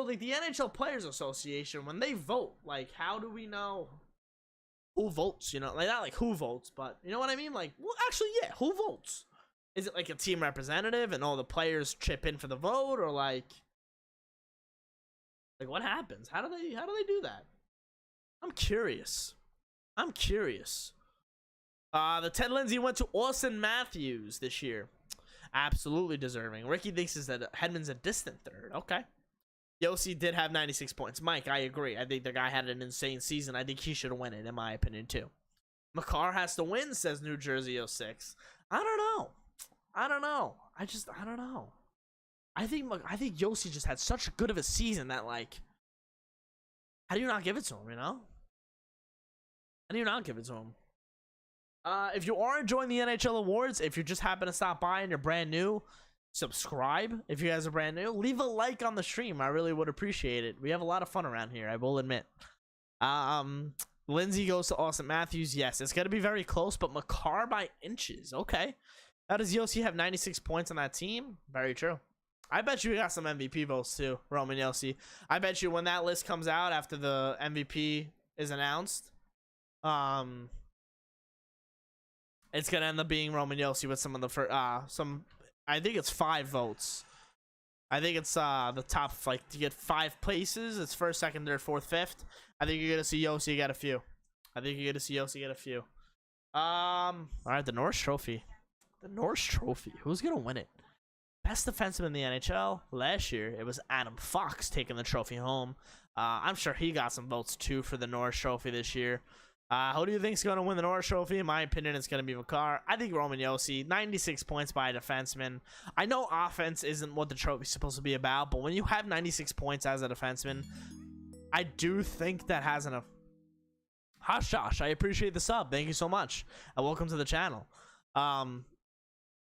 like the NHL Players Association, when they vote, like, how do we know who votes? You know, like, not like who votes, but you know what I mean? Like, well, actually, yeah, who votes? Is it like a team representative and all the players chip in for the vote, or like what happens? How do they do that? I'm curious. The Ted Lindsay went to Auston Matthews this year. Absolutely deserving. Ricky thinks that Hedman's a distant third. Okay. Josi did have 96 points. Mike, I agree. I think the guy had an insane season. I think he should win it, in my opinion, too. Makar has to win, says New Jersey 06. I don't know. I don't know. I think Josi just had such good of a season that, like, how do you not give it to him, you know? How do you not give it to him? If you are enjoying the NHL Awards, if you just happen to stop by and you're brand new, subscribe. If you guys are brand new, leave a like on the stream. I really would appreciate it. We have a lot of fun around here, I will admit. Lindsay goes to Auston Matthews. Yes, it's going to be very close, but Makar by inches. Okay. How does Josi have 96 points on that team? Very true. I bet you we got some MVP votes too, Roman Josi. I bet you when that list comes out after the MVP is announced, it's gonna end up being Roman Josi with some of the I think it's 5 votes. I think it's the top, like, to get 5 places. It's first, second, third, fourth, fifth. I think you're gonna see Josi get a few. All right, the Norris Trophy. Who's gonna win it? Best defenseman in the NHL last year. It was Adam Fox taking the trophy home. I'm sure he got some votes too for the Norris Trophy this year. Who do you think is going to win the Norris Trophy? In my opinion, it's going to be Makar. I think Roman Josi, 96 points by a defenseman. I know offense isn't what the trophy's supposed to be about, but when you have 96 points as a defenseman, I do think that has enough. Hush, Josh, I appreciate the sub. Thank you so much. And welcome to the channel.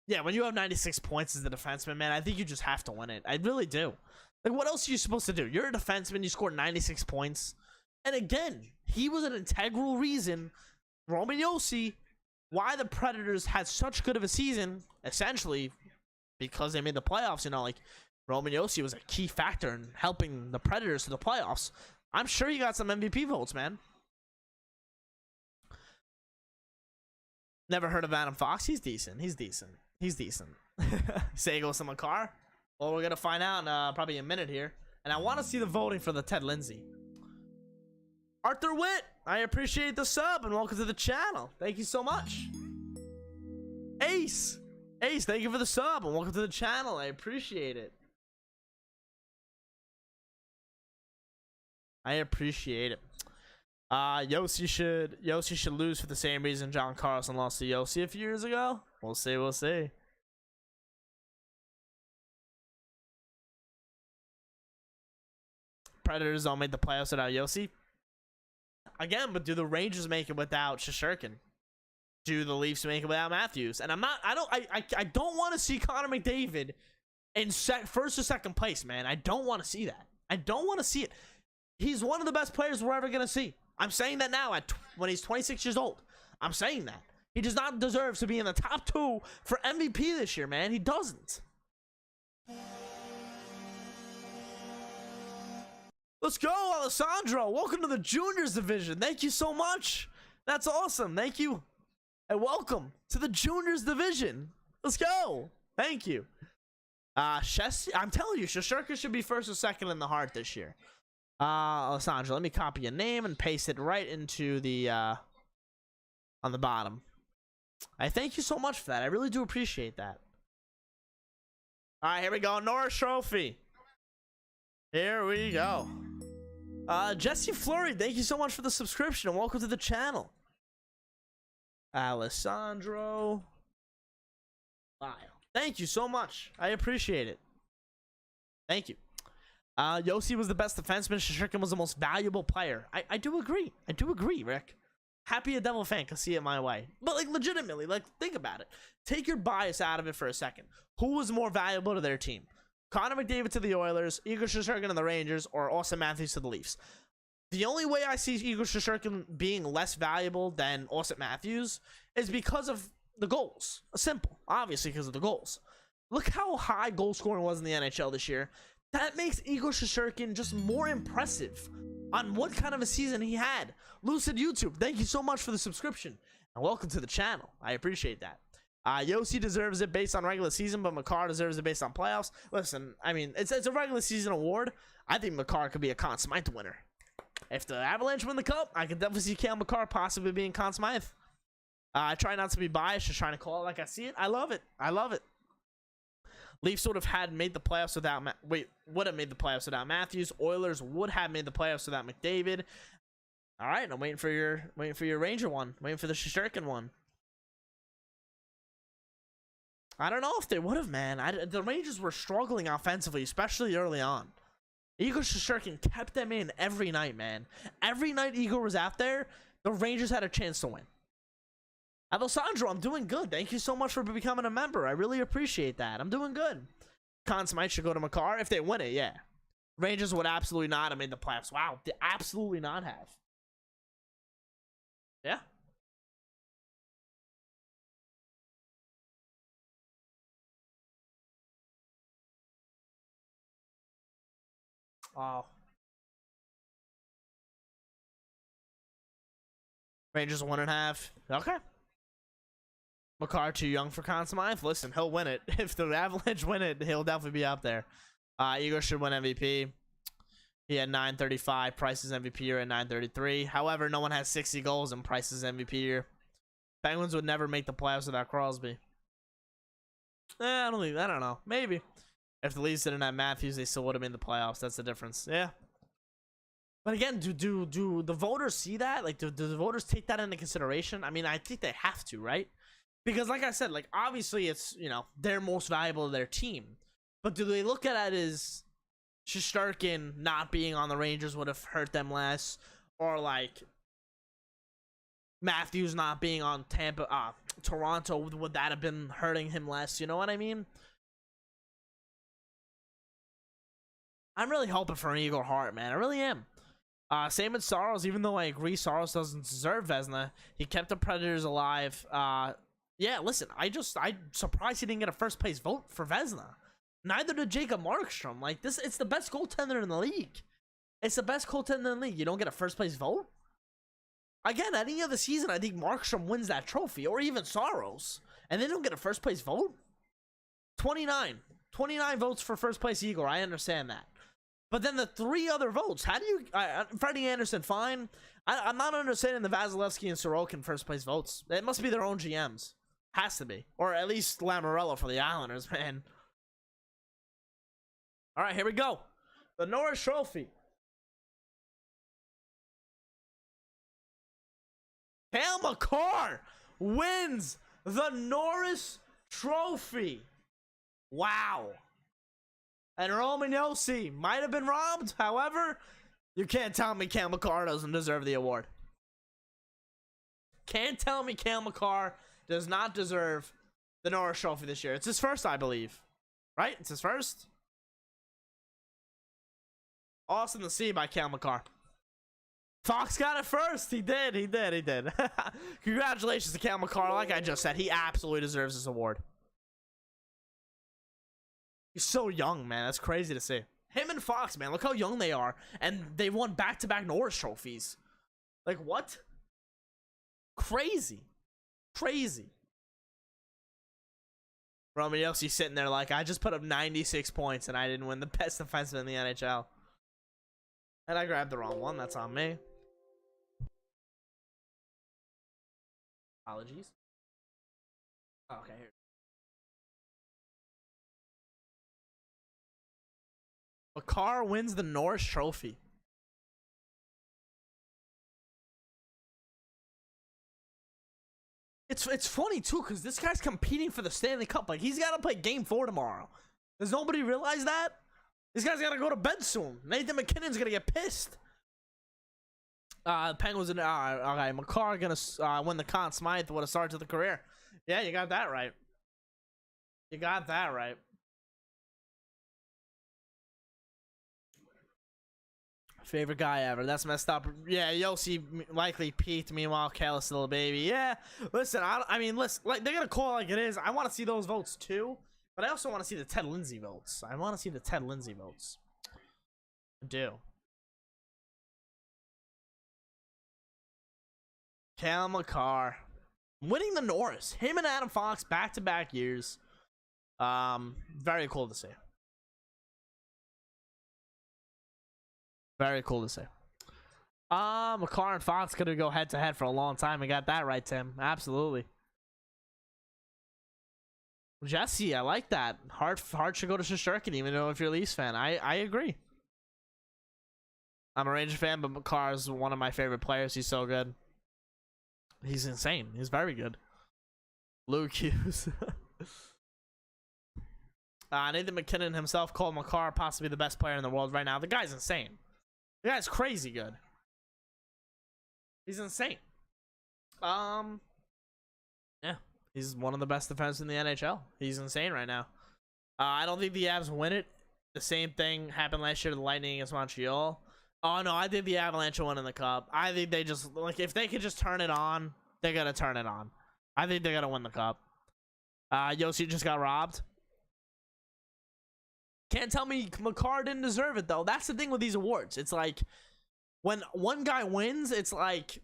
Yeah, when you have 96 points as a defenseman, man, I think you just have to win it. I really do. Like, what else are you supposed to do? You're a defenseman. You scored 96 points. And again, he was an integral reason, Roman Josi, why the Predators had such good of a season, essentially because they made the playoffs. You know, like, Roman Josi was a key factor in helping the Predators to the playoffs. I'm sure you got some MVP votes, man. Never heard of Adam Fox. He's decent. Say he goes to Makar. Well, we're going to find out in probably a minute here. And I want to see the voting for the Ted Lindsay. Arthur Witt, I appreciate the sub and welcome to the channel. Thank you so much. Ace, thank you for the sub and welcome to the channel. I appreciate it. Josi should lose for the same reason John Carlson lost to Josi a few years ago. We'll see. Predators don't make the playoffs without Josi. Again, but do the Rangers make it without Shesterkin? Do the Leafs make it without Matthews? And I don't want to see Connor McDavid in first or second place, man. I don't want to see that. I don't want to see it. He's one of the best players we're ever gonna see. I'm saying that now when he's 26 years old. I'm saying that. He does not deserve to be in the top 2 for MVP this year, man. He doesn't. Let's go, Alessandro. Welcome to the Juniors division. Thank you so much. That's awesome. Thank you. And welcome to the Juniors division. Let's go. Thank you. I'm telling you, Shesterkin should be first or second in the Hart this year. Alessandro, let me copy your name and paste it right into the on the bottom. I thank you so much for that. I really do appreciate that. All right, here we go. Norris Trophy. Here we go. Jesse Fleury, thank you so much for the subscription and welcome to the channel. Alessandro. Wow. Thank you so much. I appreciate it. Thank you. Josi was the best defenseman. Shesterkin was the most valuable player. I do agree. I do agree, Rick. Happy a Devil fan can see it my way. But, like, legitimately, like, think about it. Take your bias out of it for a second. Who was more valuable to their team? Connor McDavid to the Oilers, Igor Shesterkin to the Rangers, or Auston Matthews to the Leafs? The only way I see Igor Shesterkin being less valuable than Auston Matthews is because of the goals. Simple. Obviously, because of the goals. Look how high goal scoring was in the NHL this year. That makes Igor Shesterkin just more impressive on what kind of a season he had. Lucid YouTube, thank you so much for the subscription. And welcome to the channel. I appreciate that. Josi deserves it based on regular season, but Makar deserves it based on playoffs. Listen, I mean, it's a regular season award. I think Makar could be a Conn Smythe winner. If the Avalanche win the cup, I could definitely see Cale Makar possibly being Conn Smythe. I try not to be biased, just trying to call it like I see it. I love it. I love it. Leafs would have made the playoffs without would have made the playoffs without Matthews. Oilers would have made the playoffs without McDavid. All right, I'm waiting for your Ranger one. Waiting for the Shesterkin one. I don't know if they would have, man. The Rangers were struggling offensively, especially early on. Igor Shesterkin kept them in every night, man. Every night Igor was out there, the Rangers had a chance to win. Alessandro, I'm doing good. Thank you so much for becoming a member. I really appreciate that. I'm doing good. Conn Smythe should go to Makar. If they win it, yeah. Rangers would absolutely not have made the playoffs. Wow, they absolutely not have. Yeah. Oh. Rangers 1.5. Okay. Makar too young for Conn Smythe. Listen, he'll win it. If the Avalanche win it, he'll definitely be up there. Igor should win MVP. He had 935. Price's MVP year at 933. However, no one has 60 goals in Price's MVP year. Penguins would never make the playoffs without Crosby. I don't know. Maybe. If the Leafs didn't have Matthews, they still would have made the playoffs. That's the difference. Yeah. But again, do the voters see that? Like, do the voters take that into consideration? I mean, I think they have to, right? Because like I said, like, obviously it's, you know, they're most valuable to their team. But do they look at it as Shesterkin not being on the Rangers would have hurt them less? Or like Matthews not being on Toronto, would that have been hurting him less? You know what I mean? I'm really hoping for an Igor Hart, man. I really am. Same with Saros, even though I agree Saros doesn't deserve Vezina. He kept the Predators alive. Yeah, listen, I'm surprised he didn't get a first place vote for Vezina. Neither did Jacob Markstrom. Like, this, it's the best goaltender in the league. It's the best goaltender in the league. You don't get a first place vote? Again, any other season, I think Markstrom wins that trophy, or even Saros, and they don't get a first place vote? 29 votes for first place Igor. I understand that. But then the 3 other votes, how do you... Freddie Anderson, fine. I'm not understanding the Vasilevsky and Sorokin first place votes. It must be their own GMs. Has to be. Or at least Lamoriello for the Islanders, man. All right, here we go. The Norris Trophy. Cale Makar wins the Norris Trophy. Wow. And Roman Josi might have been robbed. However, you can't tell me Cale Makar doesn't deserve the award. Can't tell me Cale Makar does not deserve the Norris Trophy this year. It's his first, I believe. Right? It's his first. Austin the Sea by Cale Makar. Fox got it first. He did. Congratulations to Cale Makar. Like I just said, he absolutely deserves this award. He's so young, man. That's crazy to see. Him and Fox, man. Look how young they are. And they won back-to-back Norris trophies. Like, what? Crazy. Crazy. Roman Josi sitting there like, I just put up 96 points and I didn't win the best defenseman in the NHL. And I grabbed the wrong one. That's on me. Apologies. Oh, okay, here. Makar wins the Norris Trophy. It's funny too, because this guy's competing for the Stanley Cup. Like, he's got to play Game 4 tomorrow. Does nobody realize that? This guy's got to go to bed soon. Nathan McKinnon's gonna get pissed. Penguins and okay, Makar gonna win the Conn Smythe. What a start to the career. Yeah, you got that right. You got that right. Favorite guy ever. That's messed up. Yeah, Josi likely peaked. Meanwhile, Cale is still a baby. Yeah, listen. I mean, listen. Like, they're gonna call it like it is. I want to see those votes too, but I also want to see the Ted Lindsay votes. I want to see the Ted Lindsay votes. I do. Cale Makar winning the Norris. Him and Adam Fox back-to-back years. Very cool to see. Very cool to see. Makar and Fox gonna go head to head for a long time. We got that right, Tim. Absolutely. Jesse, I like that. Hart should go to Shesterkin, even though if you're a Leafs fan. I agree. I'm a Ranger fan, but Makar is one of my favorite players. He's so good. He's insane. He's very good. Luke Hughes. Nathan McKinnon himself called Makar possibly the best player in the world right now. The guy's insane. The guy's crazy good. He's insane. Yeah, he's one of the best defensemen in the NHL. He's insane right now. I don't think the Avs win it. The same thing happened last year to the Lightning against Montreal. Oh no, I think the Avalanche will win in the Cup. I think they just, like, if they could just turn it on, they're gonna turn it on. I think they're gonna win the Cup. Josi just got robbed. Can't tell me Makar didn't deserve it, though. That's the thing with these awards. It's like, when one guy wins, it's like,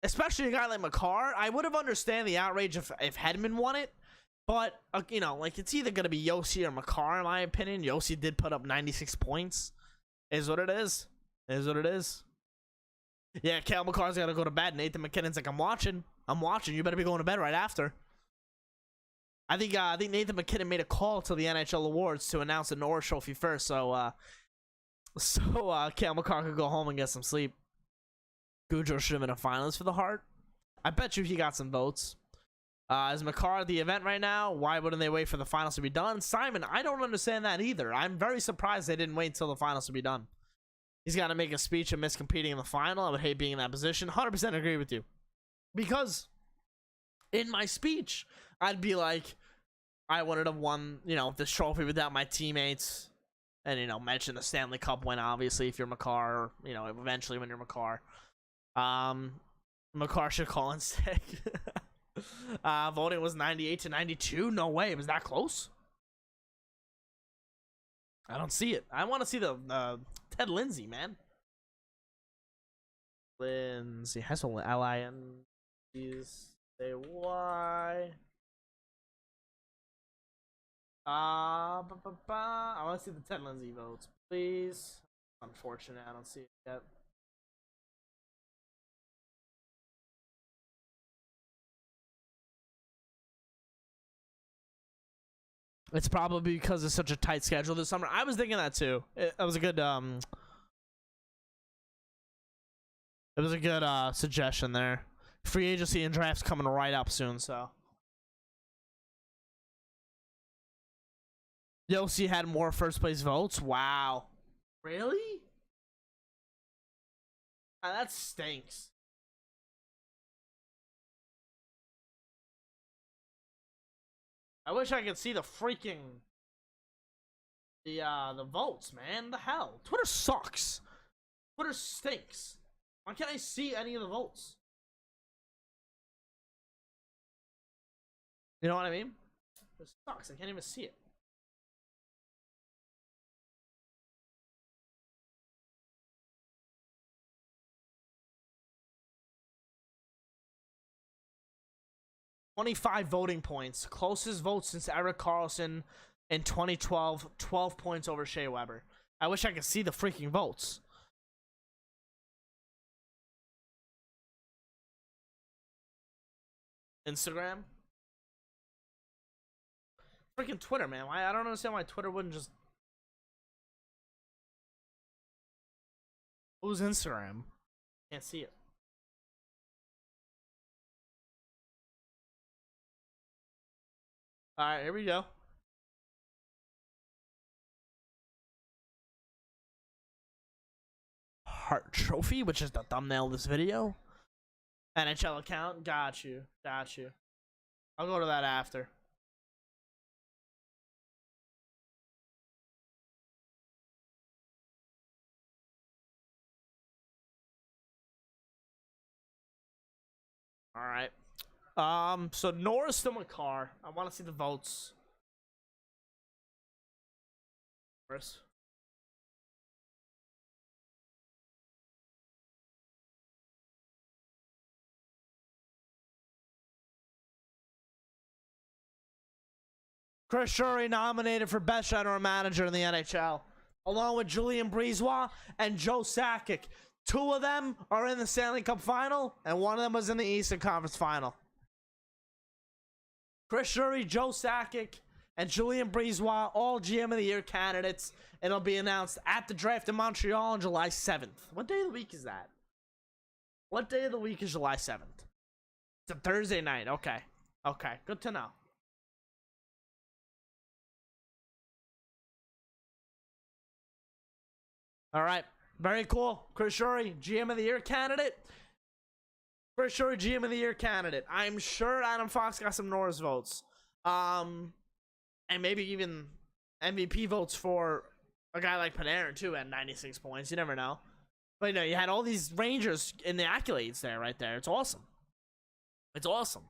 especially a guy like Makar, I would have understand the outrage if Hedman won it. But, you know, like, it's either going to be Josi or Makar, in my opinion. Josi did put up 96 points. Is what it is. Is what it is. Yeah, Cale Makar's got to go to bed. Nathan McKinnon's like, I'm watching. I'm watching. You better be going to bed right after. I think Nathan McKinnon made a call to the NHL Awards to announce the Norris Trophy first, so Cale Makar could go home and get some sleep. Gaudreau should have been a finalist for the Hart. I bet you he got some votes. Is Makar at the event right now? Why wouldn't they wait for the finals to be done? Simon, I don't understand that either. I'm very surprised they didn't wait until the finals to be done. He's got to make a speech and miss competing in the final. I would hate being in that position. 100% agree with you. Because in my speech, I'd be like, I wouldn't have won, you know, this trophy without my teammates. And, you know, mention the Stanley Cup win, obviously, if you're Makar, or, you know, eventually when you're Makar. Makar should call in sick. Voting was 98 to 92. No way. It was that close. I don't see it. I want to see the Ted Lindsay, man. Lindsay has a L-I-N-Z-A-Y. I want to see the Ted Lindsay votes, please. Unfortunate, I don't see it yet. It's probably because it's such a tight schedule this summer. I was thinking that too. It was a good suggestion there. Free agency and drafts coming right up soon, so. Josi had more first place votes. Wow. Really? That stinks. I wish I could see the freaking the votes, man. The hell? Twitter sucks. Twitter stinks. Why can't I see any of the votes? You know what I mean? It sucks. I can't even see it. $25 voting points. Closest vote since Erik Karlsson in 2012. 12 points over Shea Weber. I wish I could see the freaking votes. Instagram? Freaking Twitter, man. Why? I don't understand why Twitter wouldn't just... Who's Instagram? Can't see it. All right, here we go. Hart Trophy, which is the thumbnail of this video. NHL account. Got you. Got you. I'll go to that after. All right. So Norris to Makar. I want to see the votes. Norris. Chris Shuri nominated for Best General Manager in the NHL, along with Julien Brisebois and Joe Sakic. Two of them are in the Stanley Cup Final, and one of them was in the Eastern Conference Final. Chris Shuri, Joe Sakic, and Julien Brisebois, all GM of the Year candidates. It'll be announced at the draft in Montreal on July 7th. What day of the week is that? What day of the week is July 7th? It's a Thursday night. Okay. Okay. Good to know. All right. Very cool. Chris Shuri, GM of the Year candidate. Chris Shuri, GM of the Year candidate. I'm sure Adam Fox got some Norris votes. And maybe even MVP votes for a guy like Panarin, too, at 96 points. You never know. But, you know, you had all these Rangers in the accolades there, right there. It's awesome. It's awesome.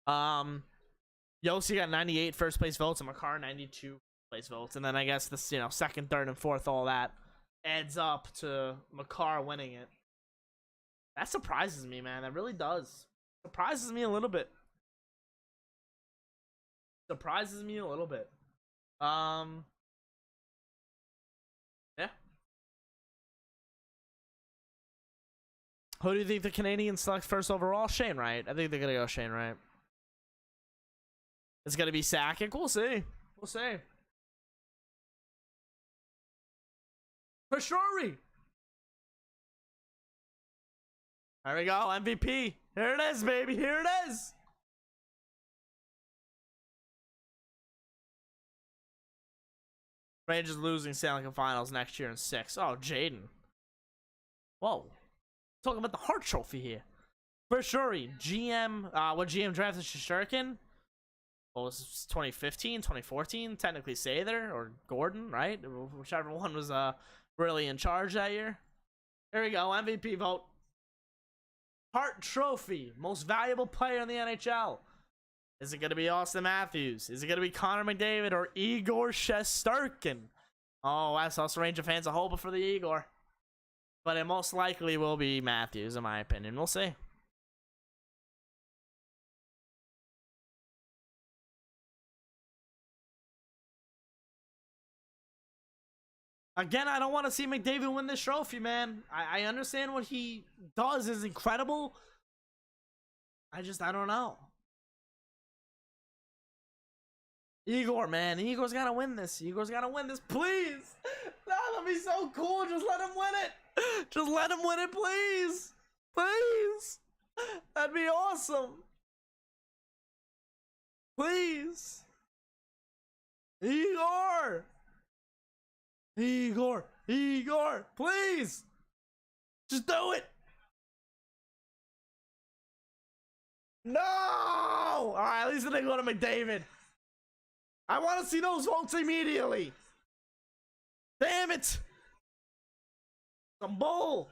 Josi got 98 first place votes, and Makar 92 place votes. And then I guess this, you know, second, third, and fourth, all that adds up to Makar winning it. That surprises me, man. That really does. Surprises me a little bit. Surprises me a little bit. Yeah. Who do you think the Canadians select first overall? Shane Wright. I think they're gonna go Shane Wright. It's gonna be Sakic. We'll see. We'll see. For Shuri. There we go. MVP. Here it is, baby. Here it is. Rangers losing Stanley Cup Finals next year in 6. Oh, Jaden. Whoa. Talking about the Hart Trophy here. For Shuri, GM. What GM drafted Shesterkin? Well, it was 2015, 2014. Technically Seider or Gordon, right? Whichever one was really in charge that year. There we go. MVP vote. Hart Trophy. Most valuable player in the NHL. Is it going to be Auston Matthews? Is it going to be Connor McDavid or Igor Shesterkin? Oh, that's us Ranger fans are hoping for the Igor. But it most likely will be Matthews, in my opinion. We'll see. Again, I don't want to see McDavid win this trophy, man. I understand what he does is incredible. I don't know. Igor, man. Igor's got to win this. Igor's got to win this. Please. That'll be so cool. Just let him win it. Just let him win it, please. Please. That'd be awesome. Please. Igor. Igor. Igor. Please. Just do it. No. All right, at least they go to McDavid. I want to see those votes immediately. Damn it. Some bull.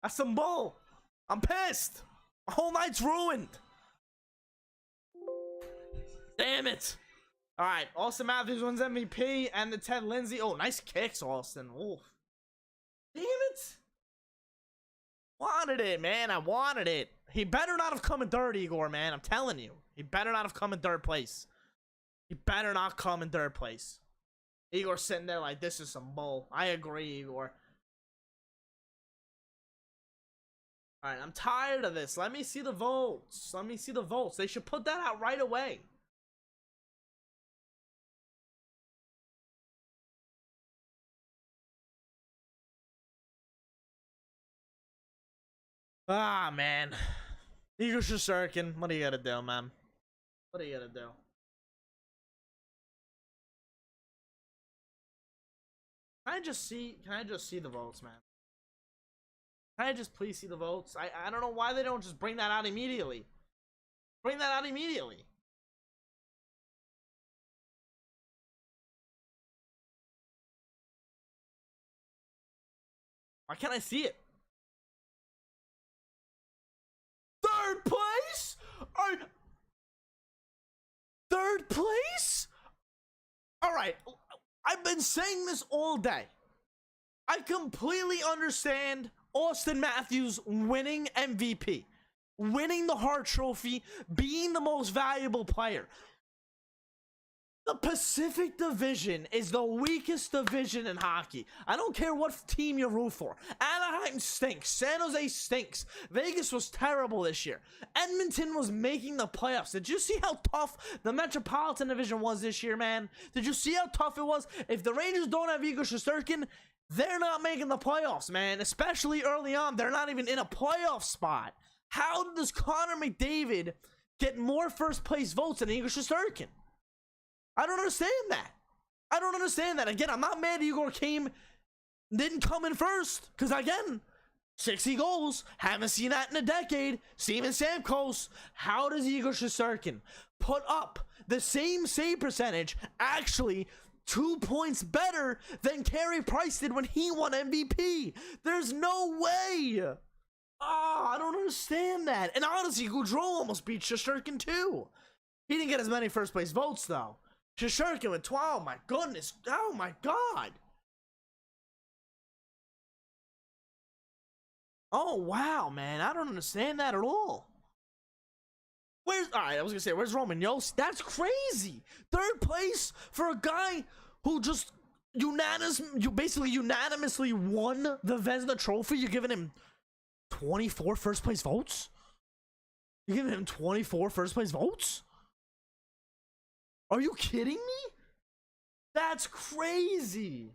That's some bull. I'm pissed. My whole night's ruined. Damn it. All right. Auston Matthews wins MVP and the Ted Lindsay. Oh, nice kicks, Auston. Oh. Damn it. Wanted it, man. I wanted it. He better not have come in third, Igor, man. I'm telling you. He better not have come in third place. He better not come in third place. Igor's sitting there like, this is some bull. I agree, Igor. Alright, I'm tired of this. Let me see the votes. Let me see the votes. They should put that out right away. Ah, man. Igor Shesterkin, what are you gonna do, man? What are you gonna do? Can I just see the votes, man? Can I just please see the votes? I don't know why they don't just bring that out immediately. Bring that out immediately. Why can't I see it? Third place? Third place? Alright, I've been saying this all day. I completely understand Auston Matthews winning MVP, winning the Hart Trophy, being the most valuable player. The Pacific Division is the weakest division in hockey. I don't care what team you root for. Anaheim stinks. San Jose stinks. Vegas was terrible this year. Edmonton was making the playoffs. Did you see how tough the Metropolitan Division was this year, man? Did you see how tough it was? If the Rangers don't have Igor Shesterkin, they're not making the playoffs, man. Especially early on, they're not even in a playoff spot. How does Connor McDavid get more first place votes than Igor Shesterkin? I don't understand that. I don't understand that. Again, I'm not mad Igor didn't come in first. Because again, 60 goals. Haven't seen that in a decade. Steven Stamkos. How does Igor Shesterkin put up the same save percentage, actually 2 points better than Carey Price did when he won MVP? There's no way. I don't understand that. And honestly, Gaudreau almost beat Shesterkin too. He didn't get as many first place votes though. Shesterkin with 12. My goodness. Oh my god. Oh wow, man. I don't understand that at all. Alright, I was gonna say, where's Roman Josi? That's crazy. Third place for a guy who just basically unanimously won the Vezina Trophy. You're giving him 24 first place votes? You're giving him 24 first place votes? Are you kidding me? That's crazy.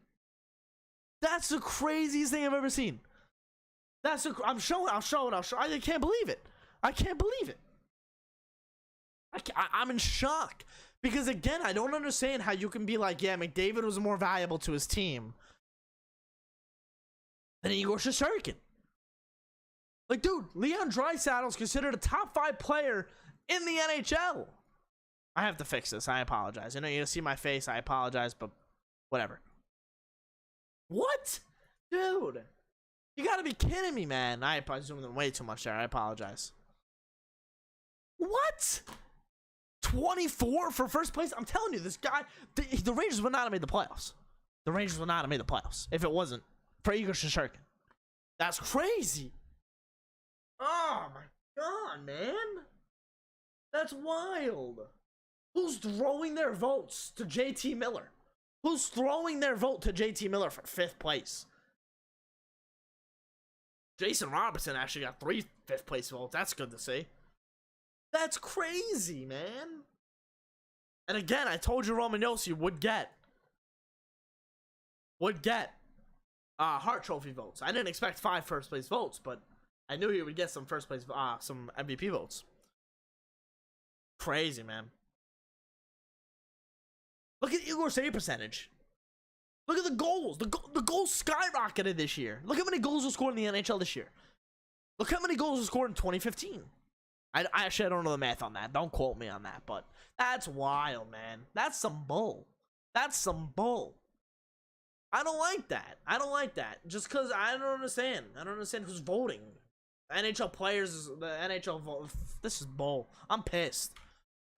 That's the craziest thing I've ever seen. I'll show it. I can't believe it. I can't believe it. I'm in shock. Because again, I don't understand how you can be like, yeah, McDavid was more valuable to his team than Igor Shesterkin. Like, dude, Leon Draisaitl is considered a top 5 player in the NHL. I have to fix this. I apologize. I know you see my face. I apologize, but whatever. What? Dude. You gotta be kidding me, man. I probably zoomed in way too much there. I apologize. What? 24 for first place? I'm telling you, this guy, the Rangers would not have made the playoffs. The Rangers would not have made the playoffs if it wasn't for Igor Shesterkin. That's crazy. Oh my god, man. That's wild. Who's throwing their votes to JT Miller? Who's throwing their vote to JT Miller for 5th place? Jason Robertson actually got 3 5th place votes. That's good to see. That's crazy, man. And again, I told you Roman Josi would get Hart Trophy votes. I didn't expect 5 first place votes, but I knew he would get some first place, some MVP votes. Crazy, man. Look at Igor's save percentage. Look at the goals. The goals skyrocketed this year. Look how many goals were scored in the NHL this year. Look how many goals were scored in 2015. I actually don't know the math on that. Don't quote me on that, but that's wild, man. That's some bull. That's some bull. I don't like that. I don't like that. Just because I don't understand. I don't understand who's voting. NHL players, the NHL vote. This is bull. I'm pissed.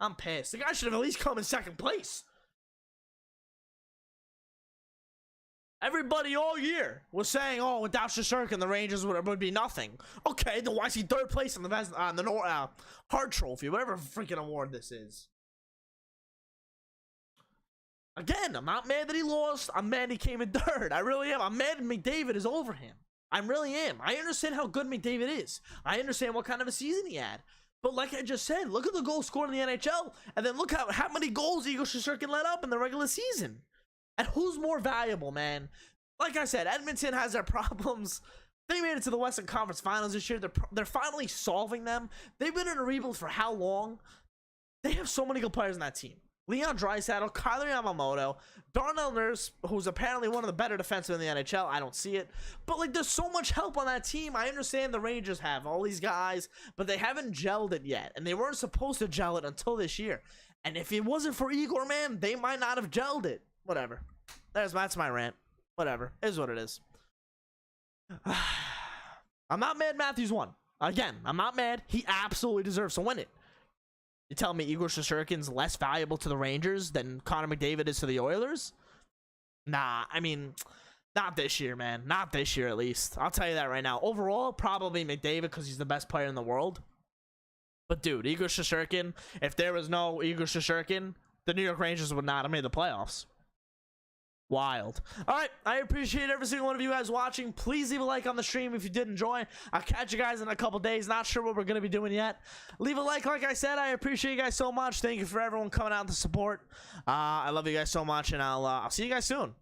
I'm pissed. The guy should have at least come in 2nd place. Everybody all year was saying, oh, without Shesterkin, the Rangers would be nothing. Okay, then why is he 3rd place in the Hart Trophy, whatever freaking award this is? Again, I'm not mad that he lost. I'm mad he came in 3rd. I really am. I'm mad McDavid is over him. I really am. I understand how good McDavid is. I understand what kind of a season he had. But like I just said, look at the goals scored in the NHL, and then look how many goals Igor Shesterkin let up in the regular season. And who's more valuable, man? Like I said, Edmonton has their problems. They made it to the Western Conference Finals this year. They're finally solving them. They've been in a rebuild for how long? They have so many good players on that team. Leon Draisaitl, Kyler Yamamoto, Darnell Nurse, who's apparently one of the better defensemen in the NHL. I don't see it. But, like, there's so much help on that team. I understand the Rangers have all these guys, but they haven't gelled it yet. And they weren't supposed to gel it until this year. And if it wasn't for Igor, man, they might not have gelled it. Whatever. That's my rant. Whatever. It is what it is. I'm not mad Matthews won. Again, I'm not mad. He absolutely deserves to win it. You tell me Igor Shesterkin's less valuable to the Rangers than Connor McDavid is to the Oilers? Nah, I mean, not this year, man. Not this year, at least. I'll tell you that right now. Overall, probably McDavid because he's the best player in the world. But, dude, Igor Shesterkin, if there was no Igor Shesterkin, the New York Rangers would not have made the playoffs. Wild. All right, I appreciate every single one of you guys watching. Please leave a like on the stream if you did enjoy. I'll catch you guys in a couple days. Not sure what we're going to be doing yet. Leave a like I said. I appreciate you guys so much. Thank you for everyone coming out to support. I love you guys so much, and I'll see you guys soon.